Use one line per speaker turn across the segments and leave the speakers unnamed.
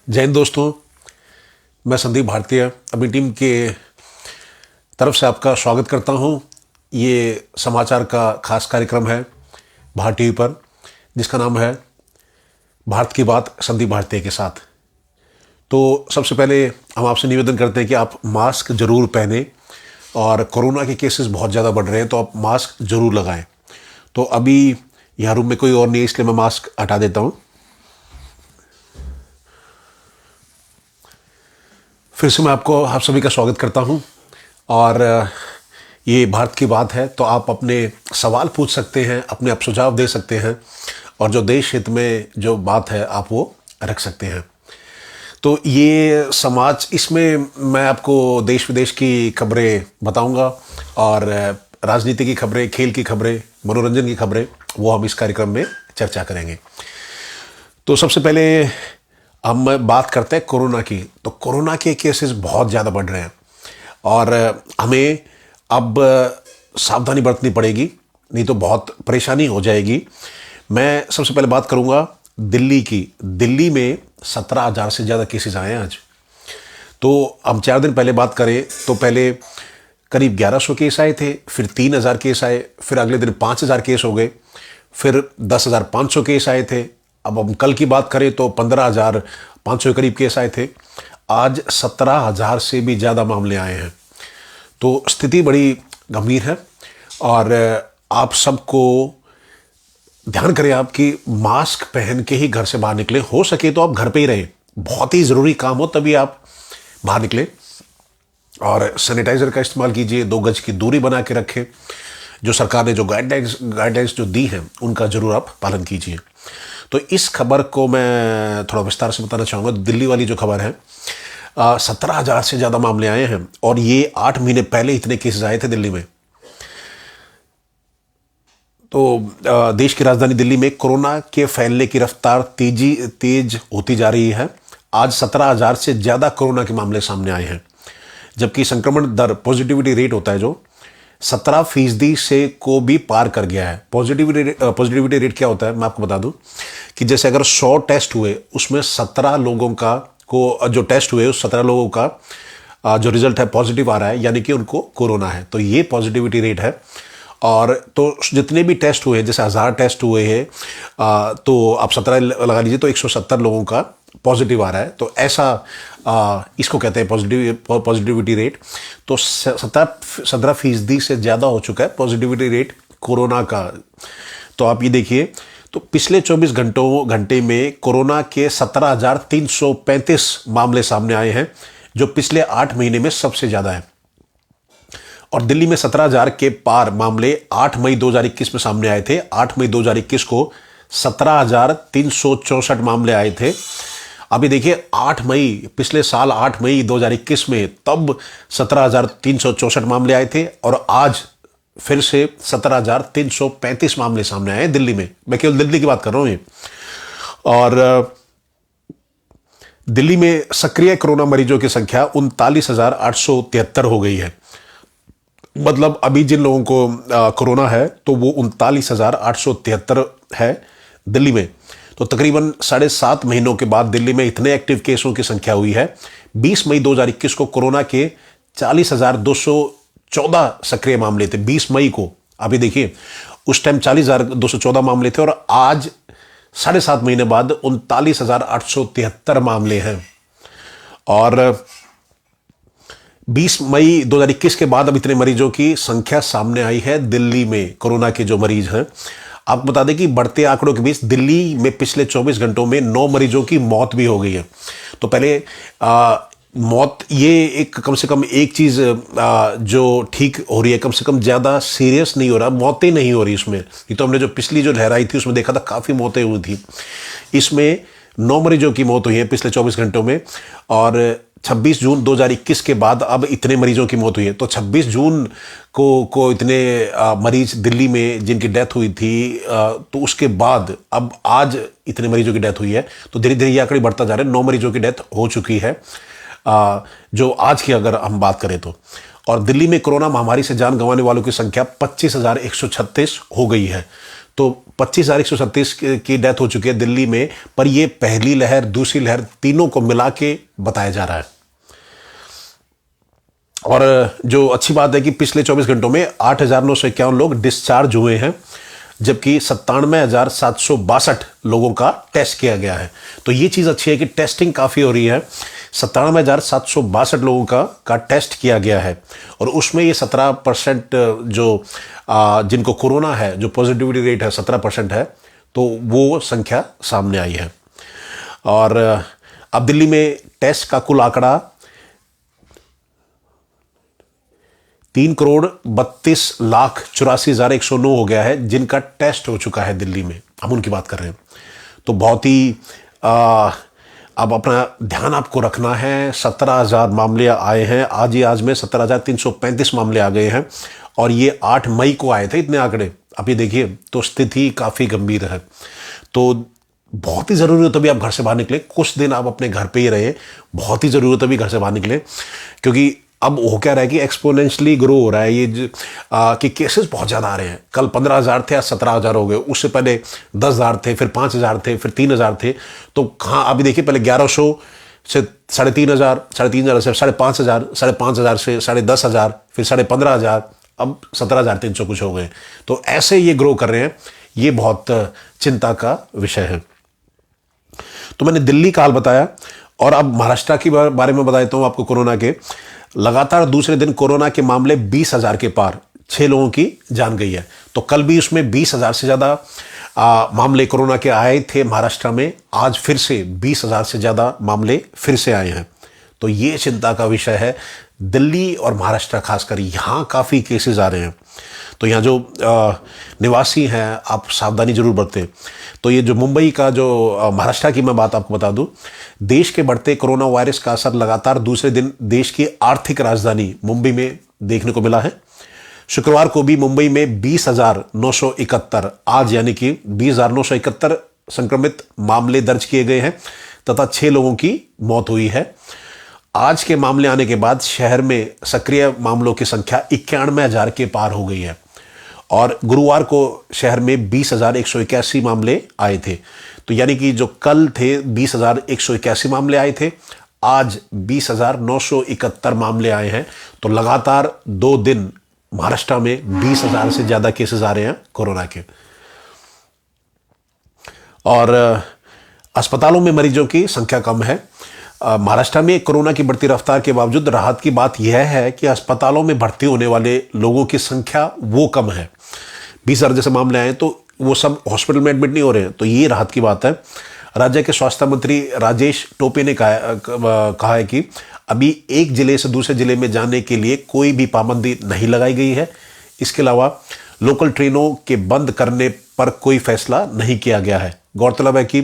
जय हिंद दोस्तों। मैं संदीप भारतीय अपनी टीम के तरफ से आपका स्वागत करता हूं। ये समाचार का खास कार्यक्रम है भारत टीवी पर, जिसका नाम है भारत की बात संदीप भारतीय के साथ। तो सबसे पहले हम आपसे निवेदन करते हैं कि आप मास्क जरूर पहने, और कोरोना के केसेस बहुत ज़्यादा बढ़ रहे हैं तो आप मास्क जरूर लगाएं। तो अभी यहाँ रूम में कोई और नहीं है, इसलिए मैं मास्क हटा देता हूँ। फिर से मैं आप सभी का स्वागत करता हूं। और ये भारत की बात है, तो आप अपने सवाल पूछ सकते हैं, अपने आप सुझाव दे सकते हैं, और जो देश हित में जो बात है आप वो रख सकते हैं। तो ये समाज, इसमें मैं आपको देश विदेश की खबरें बताऊंगा, और राजनीति की खबरें, खेल की खबरें, मनोरंजन की खबरें, वो हम इस कार्यक्रम में चर्चा करेंगे। तो सबसे पहले हम बात करते हैं कोरोना की। तो कोरोना के केसेस बहुत ज़्यादा बढ़ रहे हैं, और हमें अब सावधानी बरतनी पड़ेगी, नहीं तो बहुत परेशानी हो जाएगी। मैं सबसे पहले बात करूंगा दिल्ली की। दिल्ली में 17,000 से ज़्यादा केसेस आए हैं आज। तो हम 4 दिन पहले बात करें तो पहले करीब 1100 केस आए थे, फिर 3,000 केस आए, फिर अगले दिन 5,000 केस हो गए, फिर 10,500 केस आए थे। अब हम कल की बात करें तो 15,500 के करीब केस आए थे। आज 17,000 से भी ज़्यादा मामले आए हैं। तो स्थिति बड़ी गंभीर है, और आप सबको ध्यान करें आप कि मास्क पहन के ही घर से बाहर निकले। हो सके तो आप घर पे ही रहें, बहुत ही ज़रूरी काम हो तभी आप बाहर निकले। और सैनिटाइज़र का इस्तेमाल कीजिए, 2 गज की दूरी बना के रखें। जो सरकार ने जो गाइडलाइंस जो दी हैं उनका ज़रूर आप पालन कीजिए। तो इस खबर को मैं थोड़ा विस्तार से बताना चाहूँगा। दिल्ली वाली जो खबर है, 17,000 से ज़्यादा मामले आए हैं, और ये 8 महीने पहले इतने केसेस आए थे दिल्ली में। तो देश की राजधानी दिल्ली में कोरोना के फैलने की रफ्तार तेज होती जा रही है। आज 17,000 से ज़्यादा कोरोना के मामले सामने आए हैं, जबकि संक्रमण दर, पॉजिटिविटी रेट होता है जो 17% से को भी पार कर गया है। पॉजिटिविटी रेट क्या होता है मैं आपको बता दूं कि जैसे अगर 100 टेस्ट हुए, उसमें 17 लोगों का को जो टेस्ट हुए उस 17 लोगों का जो रिजल्ट है पॉजिटिव आ रहा है, यानी कि उनको कोरोना है। तो ये पॉजिटिविटी रेट है। और तो जितने भी टेस्ट हुए, जैसे 1000 टेस्ट हुए हैं, तो आप 17 लगा लीजिए, तो 170 लोगों का पॉजिटिव आ रहा है। तो ऐसा इसको कहते हैं पॉजिटिविटी रेट। तो 17% से ज़्यादा हो चुका है पॉजिटिविटी रेट कोरोना का। तो आप ये देखिए, तो पिछले 24 घंटे में कोरोना के 17,335 मामले सामने आए हैं, जो पिछले 8 महीने में सबसे ज़्यादा है। और दिल्ली में 17,000 के पार मामले 8 मई 2021 में सामने आए थे। 8 मई 2021 को 17,364 मामले आए थे। अभी देखिए 8 मई, पिछले साल 8 मई 2021 में तब 17,364 मामले आए थे, और आज फिर से 17,335 मामले सामने आए हैं दिल्ली में। मैं केवल दिल्ली की बात कर रहा हूं ये। और दिल्ली में सक्रिय कोरोना मरीजों की संख्या 39,873 हो गई है। मतलब अभी जिन लोगों को कोरोना है तो वो 39,873 है दिल्ली में। तो तकरीबन 7.5 महीनों के बाद दिल्ली में इतने एक्टिव केसों की संख्या हुई है। 20 मई 2021 को कोरोना के 40,214 सक्रिय मामले थे, 20 मई को। अभी देखिए, उस टाइम 40,214 मामले थे, और आज 7.5 महीने बाद 39,873 मामले हैं। और 20 मई 2021 के बाद अब इतने मरीजों की संख्या सामने आई है दिल्ली में, कोरोना के जो मरीज हैं। आपको बता दें कि बढ़ते आंकड़ों के बीच दिल्ली में पिछले 24 घंटों में 9 मरीजों की मौत भी हो गई है। तो पहले मौत, ये एक कम से कम एक चीज़ जो ठीक हो रही है, कम से कम ज़्यादा सीरियस नहीं हो रहा, मौतें नहीं हो रही इसमें। ये तो हमने जो पिछली जो लहर आई थी उसमें देखा था काफ़ी मौतें हुई थी। इसमें 9 मरीजों की मौत हुई है पिछले 24 घंटों में, और 26 जून 2021 के बाद अब इतने मरीजों की मौत हुई है। तो 26 जून को इतने मरीज दिल्ली में जिनकी डेथ हुई थी, तो उसके बाद अब आज इतने मरीजों की डेथ हुई है। तो धीरे धीरे ये आंकड़े बढ़ता जा रहा है। 9 मरीजों की डेथ हो चुकी है जो आज की अगर हम बात करें तो। और दिल्ली में कोरोना महामारी से जान गंवाने वालों की संख्या 25,136 हो गई है। तो 25,137 की डेथ हो चुकी है दिल्ली में, पर ये पहली लहर, दूसरी लहर, तीनों को मिला के बताया जा रहा है। और जो अच्छी बात है कि पिछले 24 घंटों में 8,951 लोग डिस्चार्ज हुए हैं, जबकि 97,762 लोगों का टेस्ट किया गया है। तो ये चीज़ अच्छी है कि टेस्टिंग काफ़ी हो रही है। 97,762 लोगों का टेस्ट किया गया है, और उसमें ये 17% जो जिनको कोरोना है, जो पॉजिटिविटी रेट है 17% है, तो वो संख्या सामने आई है। और अब दिल्ली में टेस्ट का कुल आंकड़ा 3,32,84,109 हो गया है, जिनका टेस्ट हो चुका है दिल्ली में। हम उनकी बात कर रहे हैं। तो बहुत ही अब अपना ध्यान आपको रखना है। 17,000 मामले आए हैं आज में 17,335 मामले आ गए हैं, और ये 8 मई को आए थे इतने आंकड़े। अभी देखिए, तो स्थिति काफ़ी गंभीर है। तो बहुत ही ज़रूरी हो तभी आप घर से बाहर निकले। कुछ दिन आप अपने घर पे ही रहे, बहुत ही ज़रूरी हो तभी घर से बाहर निकले, क्योंकि अब हो क्या रहा है कि एक्सपोनेंशियली ग्रो हो रहा है ये कि केसेस बहुत ज़्यादा आ रहे हैं। कल 15,000 थे, आज 17,000 हो गए। उससे पहले 10,000 थे, फिर 5,000 थे, फिर 3,000 थे। तो कहाँ, अभी देखिए, पहले 1100 से 3,500, 3,500 से 5,500, 5,500 से 10,500, फिर 15,500, अब 17,300 कुछ हो गए। तो ऐसे ये ग्रो कर रहे हैं। ये बहुत चिंता का विषय है। तो मैंने दिल्ली का हाल बताया, और अब महाराष्ट्र के बारे में बताता हूँ आपको। कोरोना के लगातार दूसरे दिन कोरोना के मामले 20,000 के पार, 6 लोगों की जान गई है। तो कल भी उसमें 20,000 से ज़्यादा मामले कोरोना के आए थे महाराष्ट्र में। आज फिर से 20,000 से ज़्यादा मामले फिर से आए हैं। तो ये चिंता का विषय है। दिल्ली और महाराष्ट्र खासकर, यहाँ काफ़ी केसेस आ रहे हैं। तो यहाँ जो निवासी हैं, आप सावधानी जरूर बरतें। तो ये जो मुंबई का, जो महाराष्ट्र की मैं बात आपको बता दूं, देश के बढ़ते कोरोना वायरस का असर लगातार दूसरे दिन देश की आर्थिक राजधानी मुंबई में देखने को मिला है। शुक्रवार को भी मुंबई में 20,971, आज यानी कि 20,971 संक्रमित मामले दर्ज किए गए हैं, तथा 6 लोगों की मौत हुई है। आज के मामले आने के बाद शहर में सक्रिय मामलों की संख्या 91,000 के पार हो गई है, और गुरुवार को शहर में 20,181 मामले आए थे। तो यानी कि जो कल थे 20,181 मामले आए थे, आज 20,971 मामले आए हैं। तो लगातार 2 दिन महाराष्ट्र में 20,000 से ज़्यादा केसेस आ रहे हैं कोरोना के। और अस्पतालों में मरीजों की संख्या कम है। महाराष्ट्र में कोरोना की बढ़ती रफ्तार के बावजूद राहत की बात यह है कि अस्पतालों में भर्ती होने वाले लोगों की संख्या वो कम है। 20,000 जैसे मामले आए तो वो सब हॉस्पिटल में एडमिट नहीं हो रहे हैं, तो ये राहत की बात है। राज्य के स्वास्थ्य मंत्री राजेश टोपे ने कहा है कि अभी एक जिले से दूसरे जिले में जाने के लिए कोई भी पाबंदी नहीं लगाई गई है। इसके अलावा लोकल ट्रेनों के बंद करने पर कोई फैसला नहीं किया गया है। गौरतलब है कि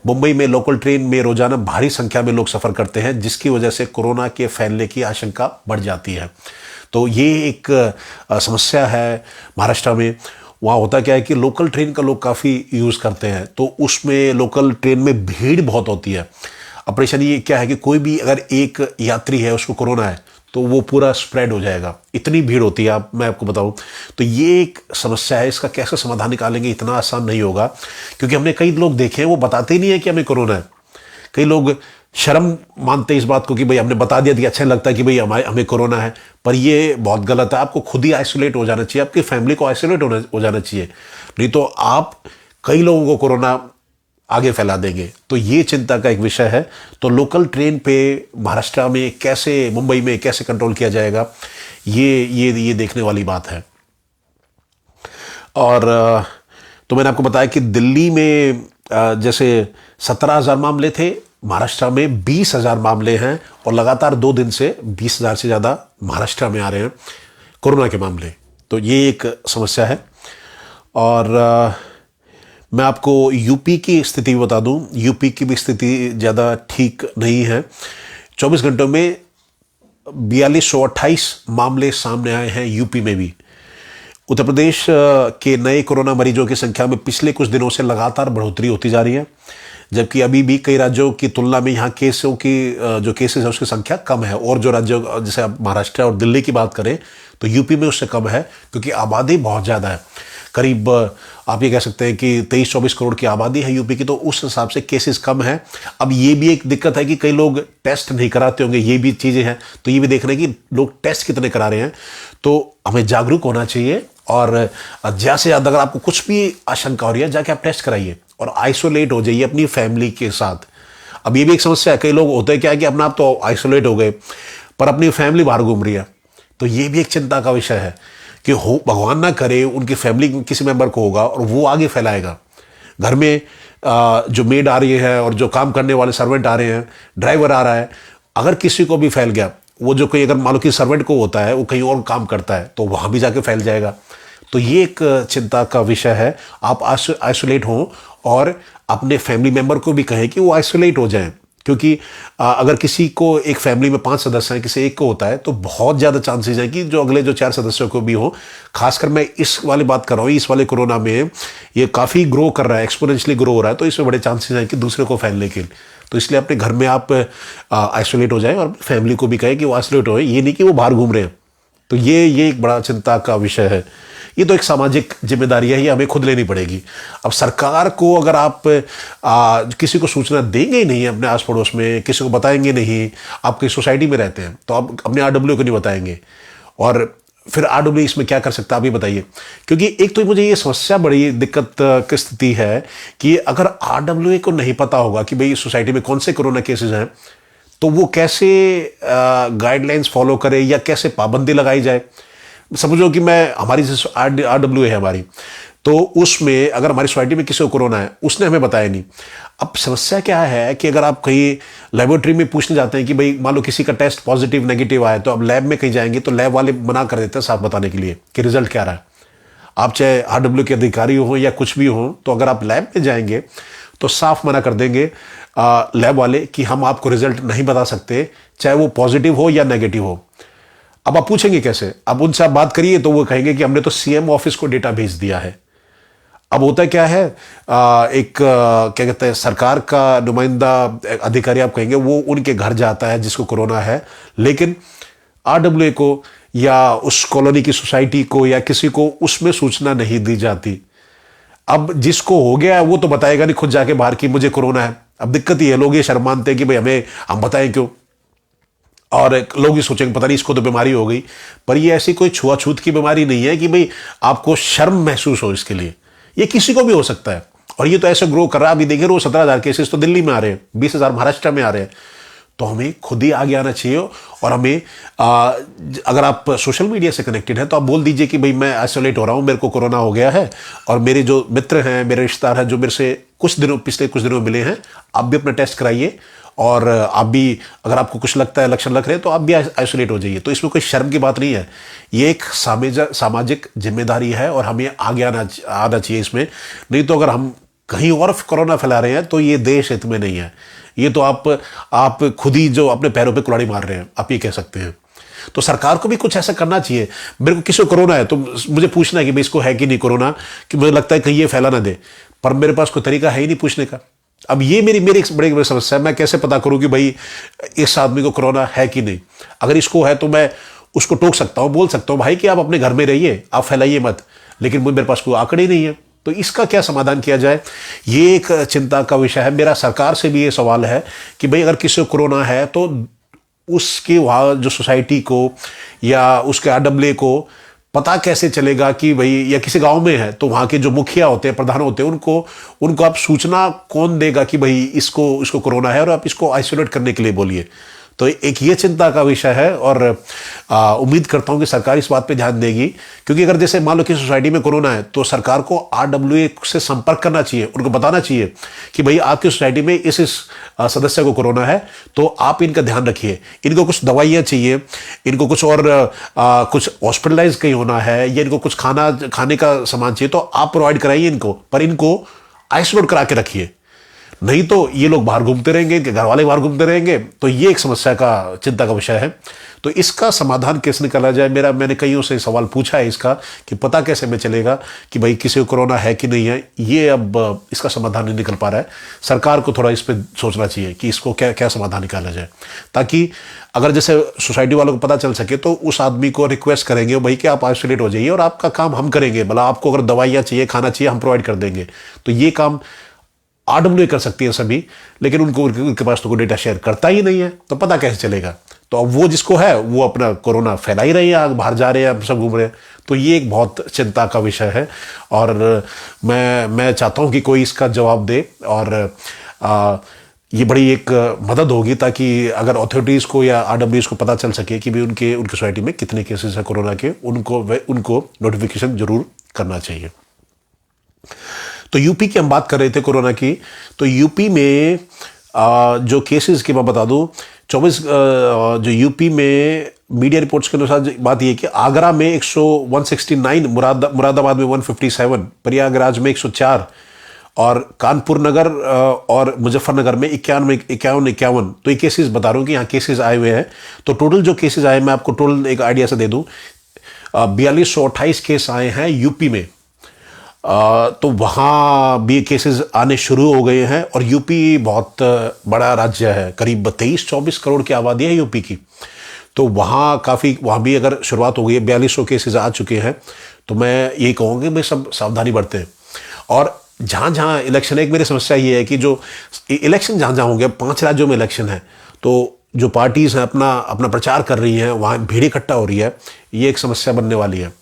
मुंबई में लोकल ट्रेन में रोजाना भारी संख्या में लोग सफर करते हैं, जिसकी वजह से कोरोना के फैलने की आशंका बढ़ जाती है। तो ये एक समस्या है महाराष्ट्र में। वहाँ होता क्या है कि लोकल ट्रेन का लोग काफ़ी यूज़ करते हैं, तो उसमें लोकल ट्रेन में भीड़ बहुत होती है। अब परेशानी ये क्या है कि कोई भी अगर एक यात्री है, उसको कोरोना है, तो वो पूरा स्प्रेड हो जाएगा। इतनी भीड़ होती है, मैं आपको बताऊं। तो ये एक समस्या है। इसका कैसे समाधान निकालेंगे, इतना आसान नहीं होगा, क्योंकि हमने कई लोग देखे हैं वो बताते ही नहीं है कि हमें कोरोना है। कई लोग शर्म मानते हैं इस बात को कि भाई हमने बता दिया, अच्छा लगता है कि भाई हमें कोरोना है, पर ये बहुत गलत है। आपको खुद ही आइसोलेट हो जाना चाहिए, आपकी फैमिली को आइसोलेट हो जाना चाहिए, नहीं तो आप कई लोगों को कोरोना आगे फैला देंगे। तो ये चिंता का एक विषय है। तो लोकल ट्रेन पे महाराष्ट्र में कैसे, मुंबई में कैसे कंट्रोल किया जाएगा, ये देखने वाली बात है। और तो मैंने आपको बताया कि दिल्ली में जैसे 17,000 मामले थे, महाराष्ट्र में 20,000 मामले हैं, और लगातार 2 दिन से 20,000 से ज़्यादा महाराष्ट्र में आ रहे हैं कोरोना के मामले। तो ये एक समस्या है। और मैं आपको यूपी की स्थिति बता दूं। यूपी की भी स्थिति ज़्यादा ठीक नहीं है। 24 घंटों में 4228 मामले सामने आए हैं यूपी में भी। उत्तर प्रदेश के नए कोरोना मरीजों की संख्या में पिछले कुछ दिनों से लगातार बढ़ोतरी होती जा रही है, जबकि अभी भी कई राज्यों की तुलना में यहाँ केसों की जो केसेस है उसकी संख्या कम है। और जो राज्यों, जैसे आप महाराष्ट्र और दिल्ली की बात करें, तो यूपी में उससे कम है, क्योंकि आबादी बहुत ज़्यादा है। करीब आप ये कह सकते हैं कि 23-24 करोड़ की आबादी है यूपी की, तो उस हिसाब से केसेस कम है। अब ये भी एक दिक्कत है कि कई लोग टेस्ट नहीं कराते होंगे, ये भी चीज़ें हैं, तो ये भी देखना है कि लोग टेस्ट कितने करा रहे हैं। तो हमें जागरूक होना चाहिए और ज़्यादा से ज़्यादा अगर आपको कुछ भी आशंका हो रही है जाके आप टेस्ट कराइए और आइसोलेट हो जाइए अपनी फैमिली के साथ। अब ये भी एक समस्या है, कई लोग होते हैं क्या है कि अपना आप तो आइसोलेट हो गए पर अपनी फैमिली बाहर घूम रही है, तो ये भी एक चिंता का विषय है कि हो भगवान ना करे उनकी फैमिली किसी मेंबर को होगा और वो आगे फैलाएगा। घर में जो मेड आ रही है और जो काम करने वाले सर्वेंट आ रहे हैं, ड्राइवर आ रहा है, अगर किसी को भी फैल गया, वो जो कोई अगर मान लो कि सर्वेंट को होता है वो कहीं और काम करता है तो वहाँ भी जाके फैल जाएगा। तो ये एक चिंता का विषय है। आप आइसोलेट हों और अपने फैमिली मेंबर को भी कहें कि वो आइसोलेट हो जाएं, क्योंकि अगर किसी को एक फैमिली में 5 सदस्य हैं, किसी एक को होता है तो बहुत ज़्यादा चांसेस हैं कि जो अगले जो 4 सदस्यों को भी हो। खासकर मैं इस वाली बात कर रहा हूँ, इस वाले कोरोना में ये काफ़ी ग्रो कर रहा है, एक्सपोनेंशियली ग्रो हो रहा है, तो इसमें बड़े चांसेस हैं कि दूसरे को फैलने के। तो इसलिए अपने घर में आप आइसोलेट हो जाएं और फैमिली को भी कहें कि वो आइसोलेट हो, ये नहीं कि वो बाहर घूम रहे हैं। तो ये एक बड़ा चिंता का विषय है। ये तो एक सामाजिक जिम्मेदारी है, ये हमें खुद लेनी पड़ेगी। अब सरकार को अगर आप किसी को सूचना देंगे ही नहीं, अपने आस पड़ोस में किसी को बताएंगे नहीं, आपकी सोसाइटी में रहते हैं तो आप अपने आरडब्ल्यू को नहीं बताएंगे, और फिर आरडब्ल्यू इसमें क्या कर सकता है आप ही बताइए। क्योंकि एक तो मुझे ये समस्या बड़ी दिक्कत की स्थिति है कि अगर आरडब्ल्यू को नहीं पता होगा कि भाई सोसाइटी में कौन से कोरोना केसेस हैं, तो वो कैसे गाइडलाइंस फॉलो करे या कैसे पाबंदी लगाई जाए। समझो कि मैं हमारी आरडब्ल्यू है हमारी, तो उसमें अगर हमारी सोसाइटी में किसी को कोरोना है, उसने हमें बताया नहीं। अब समस्या क्या है कि अगर आप कहीं लेबोरेटरी में पूछने जाते हैं कि भाई मान लो किसी का टेस्ट पॉजिटिव नेगेटिव आया, तो अब लैब में कहीं जाएंगे तो लैब वाले मना कर देते हैं साफ बताने के लिए कि रिजल्ट क्या रहा है। आप चाहे आरडब्ल्यू के अधिकारी हो या कुछ भी हो, तो अगर आप लैब में जाएंगे तो साफ मना कर देंगे लैब वाले कि हम आपको रिजल्ट नहीं बता सकते, चाहे वो पॉजिटिव हो या नेगेटिव हो। अब आप पूछेंगे कैसे, अब उनसे आप बात करिए तो वो कहेंगे कि हमने तो सीएम ऑफिस को डेटा भेज दिया है। अब होता क्या है, क्या कहते हैं, सरकार का नुमाइंदा अधिकारी आप कहेंगे वो उनके घर जाता है जिसको कोरोना है, लेकिन आरडब्ल्यू को या उस कॉलोनी की सोसाइटी को या किसी को उसमें सूचना नहीं दी जाती। अब जिसको हो गया वो तो बताएगा नहीं खुद जाके बाहर कि मुझे कोरोना है। अब दिक्कत ये है, लोग ये शर्माते हैं कि भाई हम बताएं क्यों, और लोग ये सोचेंगे पता नहीं इसको तो बीमारी हो गई। पर ये ऐसी कोई छुआछूत की बीमारी नहीं है कि भाई आपको शर्म महसूस हो इसके लिए, ये किसी को भी हो सकता है। और ये तो ऐसे ग्रो कर रहा है, अभी देखिए रोज 17,000 केसेस तो दिल्ली में आ रहे हैं, 20,000 महाराष्ट्र में आ रहे हैं। तो हमें खुद ही आगे आना चाहिए और हमें अगर आप सोशल मीडिया से कनेक्टेड हैं तो आप बोल दीजिए कि भाई मैं आइसोलेट हो रहा हूँ, मेरे को कोरोना हो गया है, और मेरे जो मित्र हैं, मेरे रिश्तेदार हैं जो मेरे से पिछले कुछ दिनों में मिले हैं, आप भी अपना टेस्ट कराइए। और आप भी अगर आपको कुछ लगता है, लक्षण लग रहे हैं, तो आप भी आइसोलेट हो जाइए। तो इसमें कोई शर्म की बात नहीं है, ये एक सामाजिक जिम्मेदारी है और हमें आगे आना चाहिए इसमें। नहीं तो अगर हम कहीं और कोरोना फैला रहे हैं तो ये देश हित में नहीं है। ये तो आप खुद ही जो अपने पैरों पे कुल्हाड़ी मार रहे हैं, आप ये कह सकते हैं। तो सरकार को भी कुछ ऐसा करना चाहिए। मेरे को किसी को कोरोना है तो मुझे पूछना है कि भाई इसको है कि नहीं कोरोना, कि मुझे लगता है कहीं ये फैला ना दे, पर मेरे पास कोई तरीका है ही नहीं पूछने का। अब ये मेरी एक बड़ी समस्या है, मैं कैसे पता करूं कि भाई इस आदमी को कोरोना है कि नहीं। अगर इसको है तो मैं उसको टोक सकता हूं, बोल सकता हूं भाई कि आप अपने घर में रहिए, आप फैलाइए मत, लेकिन मेरे पास कोई आंकड़े ही नहीं है। तो इसका क्या समाधान किया जाए, ये एक चिंता का विषय है। मेरा सरकार से भी ये सवाल है कि भाई अगर किसी को कोरोना है तो उसके वहाँ जो सोसाइटी को या उसके आरडब्ल्यू को पता कैसे चलेगा कि भाई, या किसी गांव में है तो वहाँ के जो मुखिया होते हैं, प्रधान होते हैं, उनको आप सूचना कौन देगा कि भाई इसको कोरोना है और आप इसको आइसोलेट करने के लिए बोलिए। तो एक ये चिंता का विषय है और उम्मीद करता हूं कि सरकार इस बात पे ध्यान देगी। क्योंकि अगर जैसे मान लो कि सोसाइटी में कोरोना है तो सरकार को आरडब्ल्यू से संपर्क करना चाहिए, उनको बताना चाहिए कि भाई आपकी सोसाइटी में इस सदस्य को कोरोना है, तो आप इनका ध्यान रखिए, इनको कुछ दवाइयाँ चाहिए, इनको कुछ और कुछ हॉस्पिटलाइज कहीं होना है, या इनको कुछ खाने का सामान चाहिए, तो आप प्रोवाइड कराइए इनको, पर इनको आइसोलेट करा के रखिए। नहीं तो ये लोग बाहर घूमते रहेंगे, इनके घर वाले बाहर घूमते रहेंगे, तो ये एक समस्या का चिंता का विषय है। तो इसका समाधान कैसे निकाला जाए, मैंने कईयों से सवाल पूछा है इसका, कि पता कैसे में चलेगा कि भाई किसी को कोरोना है कि नहीं है। ये अब इसका समाधान नहीं निकल पा रहा है। सरकार को थोड़ा इस पर सोचना चाहिए कि इसको क्या क्या समाधान निकाला जाए, ताकि अगर जैसे सोसाइटी वालों को पता चल सके तो उस आदमी को रिक्वेस्ट करेंगे भाई कि आप आइसोलेट हो जाइए और आपका काम हम करेंगे, मतलब आपको अगर दवाइयाँ चाहिए, खाना चाहिए, हम प्रोवाइड कर देंगे। तो ये काम RWA कर सकती है सभी, लेकिन उनके पास तो कोई डेटा शेयर करता ही नहीं है, तो पता कैसे चलेगा। तो अब वो जिसको है वो अपना कोरोना फैला ही रही है, बाहर जा रहे हैं, सब घूम रहे हैं। तो ये एक बहुत चिंता का विषय है, और मैं चाहता हूं कि कोई इसका जवाब दे, और ये बड़ी एक मदद होगी, ताकि अगर अथॉरिटीज़ को या RWAs को पता चल सके कि भी उनकी सोसाइटी में कितने केसेस हैं कोरोना के, उनको नोटिफिकेशन जरूर करना चाहिए। तो यूपी की हम बात कर रहे थे कोरोना की। तो यूपी में जो केसेस की मैं बता दूं, 24 जो यूपी में मीडिया रिपोर्ट्स के अनुसार बात यह है कि आगरा में 169, मुरादाबाद में 157, प्रयागराज में 104, और कानपुर नगर और मुजफ्फरनगर में 51। तो ये केसेस बता रहा हूँ कि यहाँ केसेस आए हुए हैं। तो टोटल जो केसेस आए, मैं आपको टोटल एक आइडिया से दे दूँ, 4228 केस आए हैं यूपी में। तो वहाँ भी केसेस आने शुरू हो गए हैं, और यूपी बहुत बड़ा राज्य है, करीब 23-24 करोड़ की आबादी है यूपी की। तो वहाँ भी अगर शुरुआत हो गई है, 4200 केसेस आ चुके हैं। तो मैं यही कहूँगी भाई सब सावधानी बरतें। और जहाँ जहाँ इलेक्शन है, एक मेरी समस्या ये है कि जो इलेक्शन जहाँ जहाँ हो गया, 5 राज्यों में इलेक्शन है, तो जो पार्टीज हैं अपना प्रचार कर रही हैं, वहाँ भीड़ इकट्ठा हो रही है। ये एक समस्या बनने वाली है,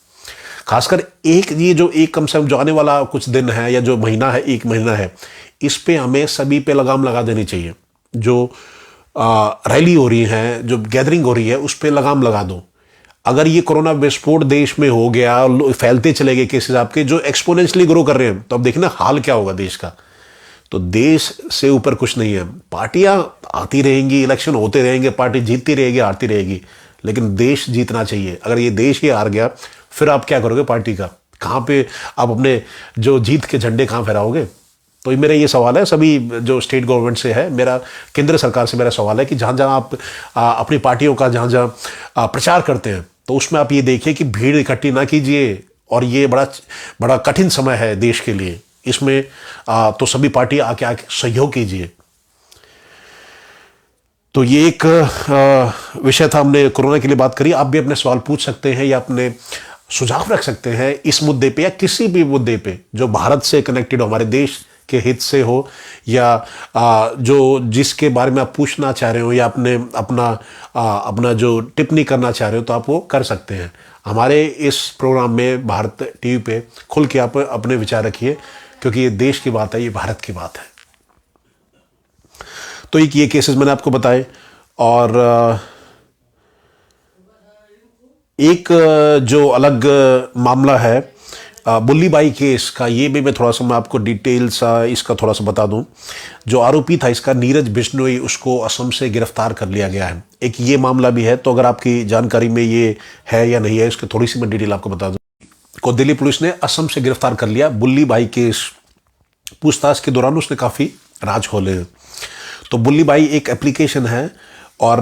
खासकर ये जो एक कम से कम जो आने वाला कुछ दिन है, या जो महीना है, 1 महीना है, इस पे हमें सभी पे लगाम लगा देनी चाहिए। जो रैली हो रही है, जो गैदरिंग हो रही है, उस पे लगाम लगा दो। अगर ये कोरोना विस्फोट देश में हो गया, फैलते चले गए केसेस आपके, जो एक्सपोनेंशियली ग्रो कर रहे हैं, तो अब देखना हाल क्या होगा देश का। तो देश से ऊपर कुछ नहीं है। पार्टियां आती रहेंगी, इलेक्शन होते रहेंगे, पार्टी जीतती रहेगी, हारती रहेगी, लेकिन देश जीतना चाहिए। अगर ये देश ही हार गया, फिर आप क्या करोगे पार्टी का? कहाँ पे आप अपने जो जीत के झंडे कहाँ फहराओगे? तो मेरा ये सवाल है सभी जो स्टेट गवर्नमेंट से है, मेरा केंद्र सरकार से मेरा सवाल है कि जहाँ जहाँ आप अपनी पार्टियों का जहाँ जहाँ प्रचार करते हैं, तो उसमें आप ये देखिए कि भीड़ इकट्ठी ना कीजिए। और ये बड़ा कठिन समय है देश के लिए, इसमें तो सभी पार्टी आके सहयोग कीजिए। तो ये एक विषय था, हमने कोरोना के लिए बात करी। आप भी अपने सवाल पूछ सकते हैं, या अपने सुझाव रख सकते हैं इस मुद्दे पे, या किसी भी मुद्दे पे जो भारत से कनेक्टेड हो, हमारे देश के हित से हो, या जो जिसके बारे में आप पूछना चाह रहे हो, या अपना जो टिप्पणी करना चाह रहे हो, तो आप वो कर सकते हैं। हमारे इस प्रोग्राम में भारत टीवी पे खुल के आप अपने विचार रखिए, क्योंकि ये देश की बात है, ये भारत की बात है। तो ये केसेस मैंने आपको बताए। और एक जो अलग मामला है बुल्ली बाई केस का, ये भी मैं थोड़ा सा मैं आपको डिटेल्स इसका थोड़ा सा बता दूं। जो आरोपी था इसका, नीरज बिश्नोई, उसको असम से गिरफ्तार कर लिया गया है। एक ये मामला भी है, तो अगर आपकी जानकारी में ये है या नहीं है, इसकी थोड़ी सी मैं डिटेल आपको बता दूं। को दिल्ली पुलिस ने असम से गिरफ्तार कर लिया बुल्ली बाई केस। पूछताछ के दौरान उसने काफ़ी राज खोले हैं। तो बुल्ली बाई एक एप्लीकेशन है, और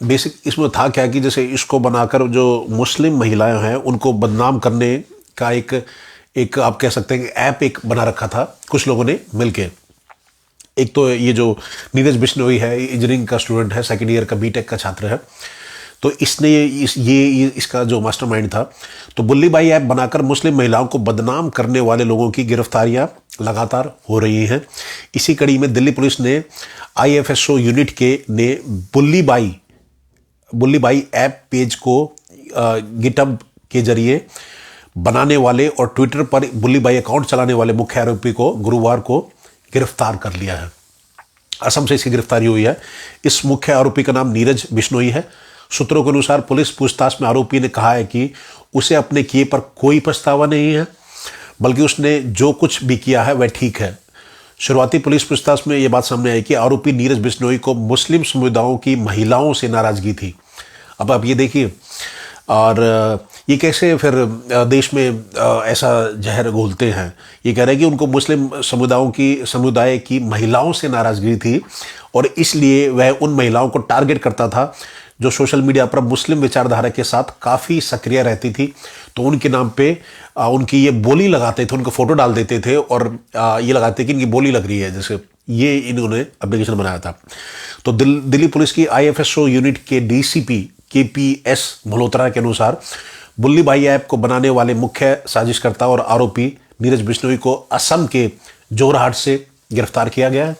बेसिक इसमें था क्या कि जैसे इसको बनाकर जो मुस्लिम महिलाएं हैं उनको बदनाम करने का एक आप कह सकते हैं कि ऐप एक बना रखा था कुछ लोगों ने मिलके। एक तो ये जो नीरज बिश्नोई है, इंजीनियरिंग का स्टूडेंट है, 2nd ईयर का बीटेक का छात्र है। तो इसने इसका जो मास्टरमाइंड था। तो बुल्ली बाई ऐप बनाकर मुस्लिम महिलाओं को बदनाम करने वाले लोगों की गिरफ्तारियां लगातार हो रही हैं। इसी कड़ी में दिल्ली पुलिस ने IFSO यूनिट ने बुल्ली बाई ऐप पेज को गिटहब के जरिए बनाने वाले और ट्विटर पर बुल्ली बाई अकाउंट चलाने वाले मुख्य आरोपी को गुरुवार को गिरफ्तार कर लिया है। असम से इसकी गिरफ्तारी हुई है। इस मुख्य आरोपी का नाम नीरज बिश्नोई है। सूत्रों के अनुसार पुलिस पूछताछ में आरोपी ने कहा है कि उसे अपने किए पर कोई पछतावा नहीं है, बल्कि उसने जो कुछ भी किया है वह ठीक है। शुरुआती पुलिस पूछताछ में यह बात सामने आई कि आरोपी नीरज बिश्नोई को मुस्लिम समुदायों की महिलाओं से नाराजगी थी। अब आप ये देखिए, और ये कैसे फिर देश में ऐसा जहर घोलते हैं। ये कह रहे हैं कि उनको मुस्लिम समुदाय की महिलाओं से नाराजगी थी, और इसलिए वह उन महिलाओं को टारगेट करता था जो सोशल मीडिया पर मुस्लिम विचारधारा के साथ काफ़ी सक्रिय रहती थी, तो उनके नाम पे उनकी ये बोली लगाते थे, उनका फोटो डाल देते थे और ये लगाते कि इनकी बोली लग रही है, जैसे ये इन्होंने एप्लीकेशन बनाया था। तो दिल्ली पुलिस की आईएफएसओ यूनिट के डीसीपी केपीएस मल्होत्रा के अनुसार बुल्ली भाई ऐप को बनाने वाले मुख्य साजिशकर्ता और आरोपी नीरज बिश्नोई को असम के जोरहाट से गिरफ्तार किया गया है।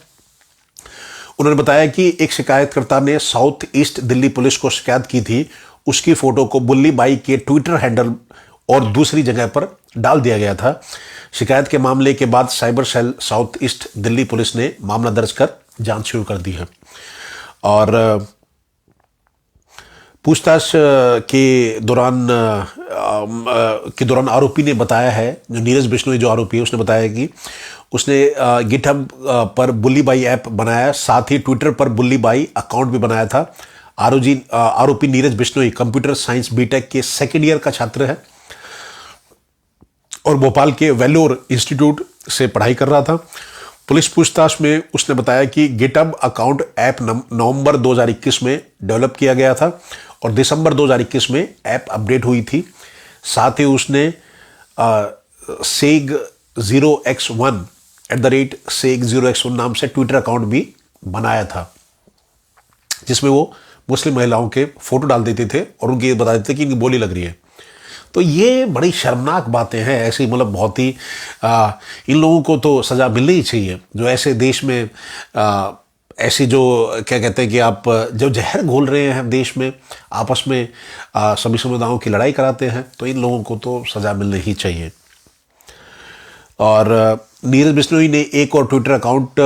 उन्होंने बताया कि एक शिकायतकर्ता ने साउथ ईस्ट दिल्ली पुलिस को शिकायत की थी, उसकी फोटो को बुल्ली बाई के ट्विटर हैंडल और दूसरी जगह पर डाल दिया गया था। शिकायत के मामले के बाद cyber cell South East Delhi police ने मामला दर्ज कर जांच शुरू कर दी है। और पूछताछ के दौरान आरोपी ने बताया है, जो नीरज बिश्नोई जो आरोपी है, उसने बताया कि उसने गिटहब पर बुल्ली बाई ऐप बनाया, साथ ही ट्विटर पर बुल्ली बाई अकाउंट भी बनाया था। आरोपी Neeraj Bishnoi computer science BTech के सेकेंड ईयर का छात्र है और भोपाल के वेल्लोर इंस्टीट्यूट से पढ़ाई कर रहा था। पुलिस पूछताछ में उसने बताया कि गिटहब अकाउंट ऐप नवंबर 2021 में डेवलप किया गया था और दिसंबर 2021 में ऐप अपडेट हुई थी। साथ ही उसने seg0x1 नाम से ट्विटर अकाउंट भी बनाया था, जिसमें वो मुस्लिम महिलाओं के फोटो डाल देते थे और उनकी ये बता देते थे कि इनकी बोली लग रही है। तो ये बड़ी शर्मनाक बातें हैं, ऐसी मतलब बहुत ही इन लोगों को तो सज़ा मिलनी ही चाहिए, जो ऐसे देश में ऐसी जो क्या कहते हैं कि आप जो जहर घोल रहे हैं देश में, आपस में सभी समुदायों की लड़ाई कराते हैं, तो इन लोगों को तो सज़ा मिलनी ही चाहिए। और नीरज बिश्नोई ने एक और ट्विटर अकाउंट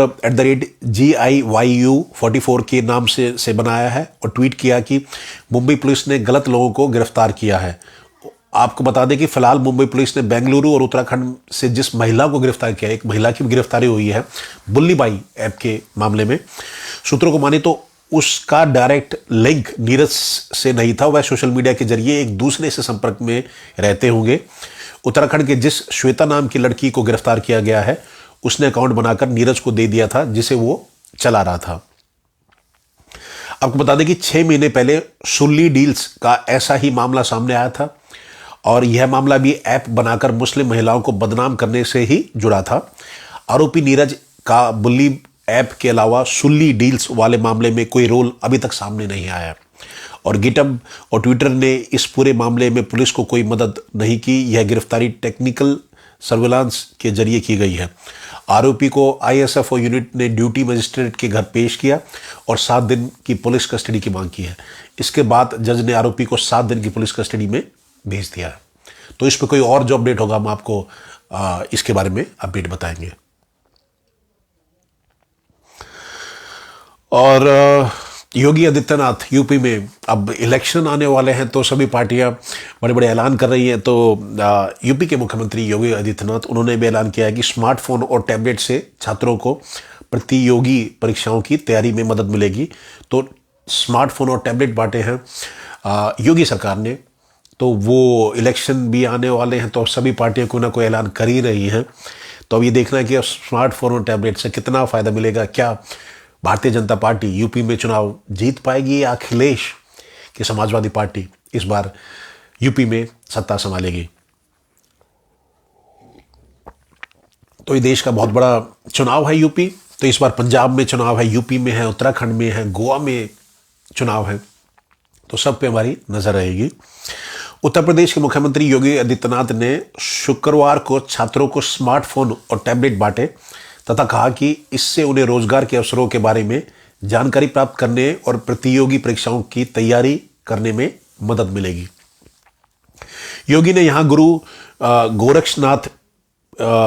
@GIYU44 के नाम से बनाया है और ट्वीट किया कि मुंबई पुलिस ने गलत लोगों को गिरफ्तार किया है। आपको बता दें कि फिलहाल मुंबई पुलिस ने बेंगलुरु और उत्तराखंड से जिस महिला को गिरफ्तार किया, एक महिला की गिरफ्तारी हुई है बुल्ली बाई ऐप के मामले में। सूत्रों को माने तो उसका डायरेक्ट लिंक नीरज से नहीं था, वह सोशल मीडिया के जरिए एक दूसरे से संपर्क में रहते होंगे। उत्तराखंड के जिस श्वेता नाम की लड़की को गिरफ्तार किया गया है, उसने अकाउंट बनाकर नीरज को दे दिया था, जिसे वो चला रहा था। आपको बता दें कि 6 महीने पहले सुल्ली डील्स का ऐसा ही मामला सामने आया था और यह मामला भी ऐप बनाकर मुस्लिम महिलाओं को बदनाम करने से ही जुड़ा था। आरोपी नीरज का बुल्ली ऐप के अलावा सुल्ली डील्स वाले मामले में कोई रोल अभी तक सामने नहीं आया और गिटहब और ट्विटर ने इस पूरे मामले में पुलिस को कोई मदद नहीं की। यह गिरफ्तारी टेक्निकल सर्विलांस के जरिए की गई है। आरोपी को आईएसएफओ यूनिट ने ड्यूटी मजिस्ट्रेट के घर पेश किया और 7 दिन की पुलिस कस्टडी की मांग की है। इसके बाद जज ने आरोपी को 7 दिन की पुलिस कस्टडी में भेज दिया है। तो इस पर कोई और जो अपडेट होगा हम आपको इसके बारे में अपडेट बताएंगे। और योगी आदित्यनाथ यूपी में अब इलेक्शन आने वाले हैं, तो सभी पार्टियां बड़े बड़े ऐलान कर रही हैं। तो यूपी के मुख्यमंत्री योगी आदित्यनाथ उन्होंने भी ऐलान किया है कि स्मार्टफोन और टैबलेट से छात्रों को प्रतियोगी परीक्षाओं की तैयारी में मदद मिलेगी। तो स्मार्टफोन और टैबलेट बांटे हैं योगी सरकार ने। तो वो इलेक्शन भी आने वाले हैं, तो सभी पार्टियां कोई ना कोई ऐलान कर ही रही हैं। तो अब ये देखना है कि स्मार्टफोन और टैबलेट से कितना फ़ायदा मिलेगा। क्या भारतीय जनता पार्टी यूपी में चुनाव जीत पाएगी या अखिलेश की समाजवादी पार्टी इस बार यूपी में सत्ता संभालेगी? तो ये देश का बहुत बड़ा चुनाव है यूपी। तो इस बार पंजाब में चुनाव है, यूपी में है, उत्तराखंड में है, गोवा में चुनाव है। तो सब पे हमारी नजर रहेगी। उत्तर प्रदेश के मुख्यमंत्री योगी आदित्यनाथ ने शुक्रवार को छात्रों को स्मार्टफोन और टैबलेट बांटे तथा कहा कि इससे उन्हें रोजगार के अवसरों के बारे में जानकारी प्राप्त करने और प्रतियोगी परीक्षाओं की तैयारी करने में मदद मिलेगी। योगी ने यहां गुरु गोरक्षनाथ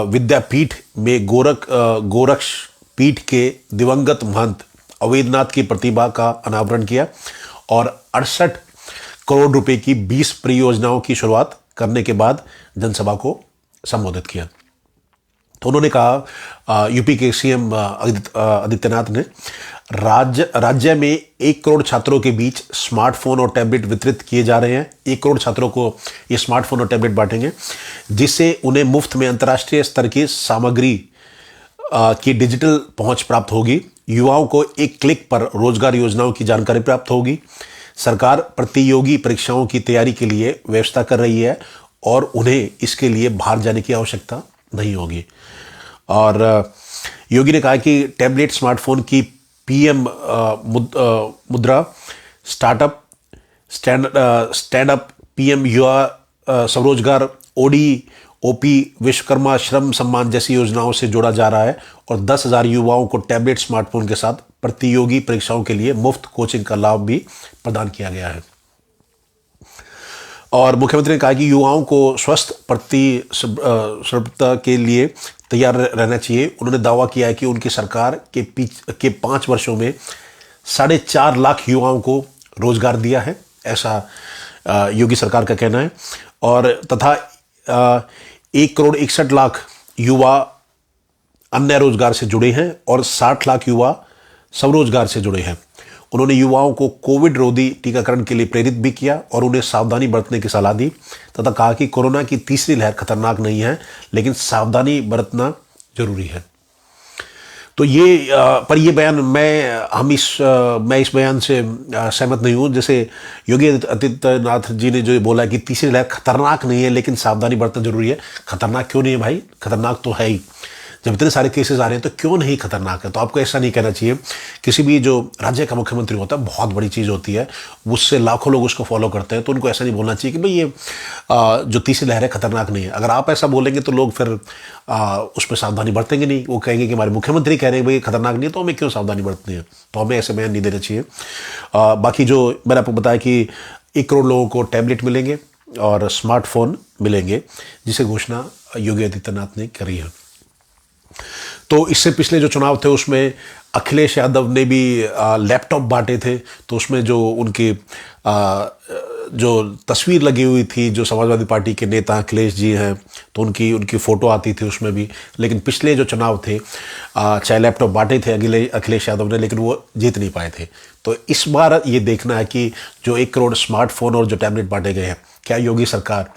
विद्यापीठ में गोरक्ष पीठ के दिवंगत महंत अवैधनाथ की प्रतिभा का अनावरण किया और 68 करोड़ रुपए की 20 परियोजनाओं की शुरुआत करने के बाद जनसभा को संबोधित किया। तो उन्होंने कहा, यूपी के सीएम आदित्यनाथ ने राज्य में 1 करोड़ छात्रों के बीच स्मार्टफोन और टैबलेट वितरित किए जा रहे हैं। 1 करोड़ छात्रों को ये स्मार्टफोन और टैबलेट बांटेंगे, जिससे उन्हें मुफ्त में अंतर्राष्ट्रीय स्तर की सामग्री की डिजिटल पहुंच प्राप्त होगी। युवाओं को एक क्लिक पर रोजगार योजनाओं की जानकारी प्राप्त होगी। सरकार प्रतियोगी परीक्षाओं की तैयारी के लिए व्यवस्था कर रही है और उन्हें इसके लिए बाहर जाने की आवश्यकता नहीं होगी। और योगी ने कहा कि टैबलेट स्मार्टफोन की पीएम मुद्रा स्टार्टअप स्टैंड अप पीएम युवा स्वरोजगार ओडी ओपी विश्वकर्मा श्रम सम्मान जैसी योजनाओं से जोड़ा जा रहा है और 10,000 युवाओं को टैबलेट स्मार्टफोन के साथ प्रतियोगी परीक्षाओं के लिए मुफ्त कोचिंग का लाभ भी प्रदान किया गया है। और मुख्यमंत्री ने कहा कि युवाओं को स्वस्थ प्रतिस्पर्धा के लिए तैयार रहना चाहिए। उन्होंने दावा किया है कि उनकी सरकार के 5 वर्षों में 4.5 लाख युवाओं को रोजगार दिया है, ऐसा योगी सरकार का कहना है। और तथा 1,61,00,000 युवा अन्य रोजगार से जुड़े हैं और 60 लाख युवा स्वरोजगार से जुड़े हैं। उन्होंने युवाओं को कोविड रोधी टीकाकरण के लिए प्रेरित भी किया और उन्हें सावधानी बरतने की सलाह दी तथा कहा कि कोरोना की तीसरी लहर खतरनाक नहीं है, लेकिन सावधानी बरतना जरूरी है। तो ये बयान मैं इस बयान से सहमत नहीं हूँ। जैसे योगी आदित्यनाथ जी ने जो बोला कि तीसरी लहर खतरनाक नहीं है लेकिन सावधानी बरतना जरूरी है। खतरनाक क्यों नहीं है भाई? खतरनाक तो है ही। जब इतने सारे केसेस आ रहे हैं तो क्यों नहीं खतरनाक है? तो आपको ऐसा नहीं कहना चाहिए। किसी भी जो राज्य का मुख्यमंत्री होता है बहुत बड़ी चीज़ होती है, उससे लाखों लोग उसको फॉलो करते हैं, तो उनको ऐसा नहीं बोलना चाहिए कि भाई ये जो तीसरी लहर है खतरनाक नहीं है। अगर आप ऐसा बोलेंगे तो लोग फिर उस पर सावधानी बरतेंगे नहीं। वो कहेंगे कि हमारे मुख्यमंत्री कह रहे हैं भाई खतरनाक नहीं है तो हमें क्यों सावधानी बरतनी है। तो हमें ऐसे बयान नहीं देना चाहिए। बाकी जो मैंने आपको बताया कि 1 करोड़ लोगों को टैबलेट मिलेंगे और स्मार्टफोन मिलेंगे, जिसे घोषणा योगी आदित्यनाथ ने करी है। तो इससे पिछले जो चुनाव थे उसमें अखिलेश यादव ने भी लैपटॉप बांटे थे, तो उसमें जो उनकी जो तस्वीर लगी हुई थी, जो समाजवादी पार्टी के नेता अखिलेश जी हैं, तो उनकी फ़ोटो आती थी उसमें भी। लेकिन पिछले जो चुनाव थे चाहे लैपटॉप बांटे थे अखिलेश यादव ने, लेकिन वो जीत नहीं पाए थे। तो इस बार ये देखना है कि जो 1 करोड़ स्मार्टफोन और जो टैबलेट बांटे गए हैं, क्या योगी सरकार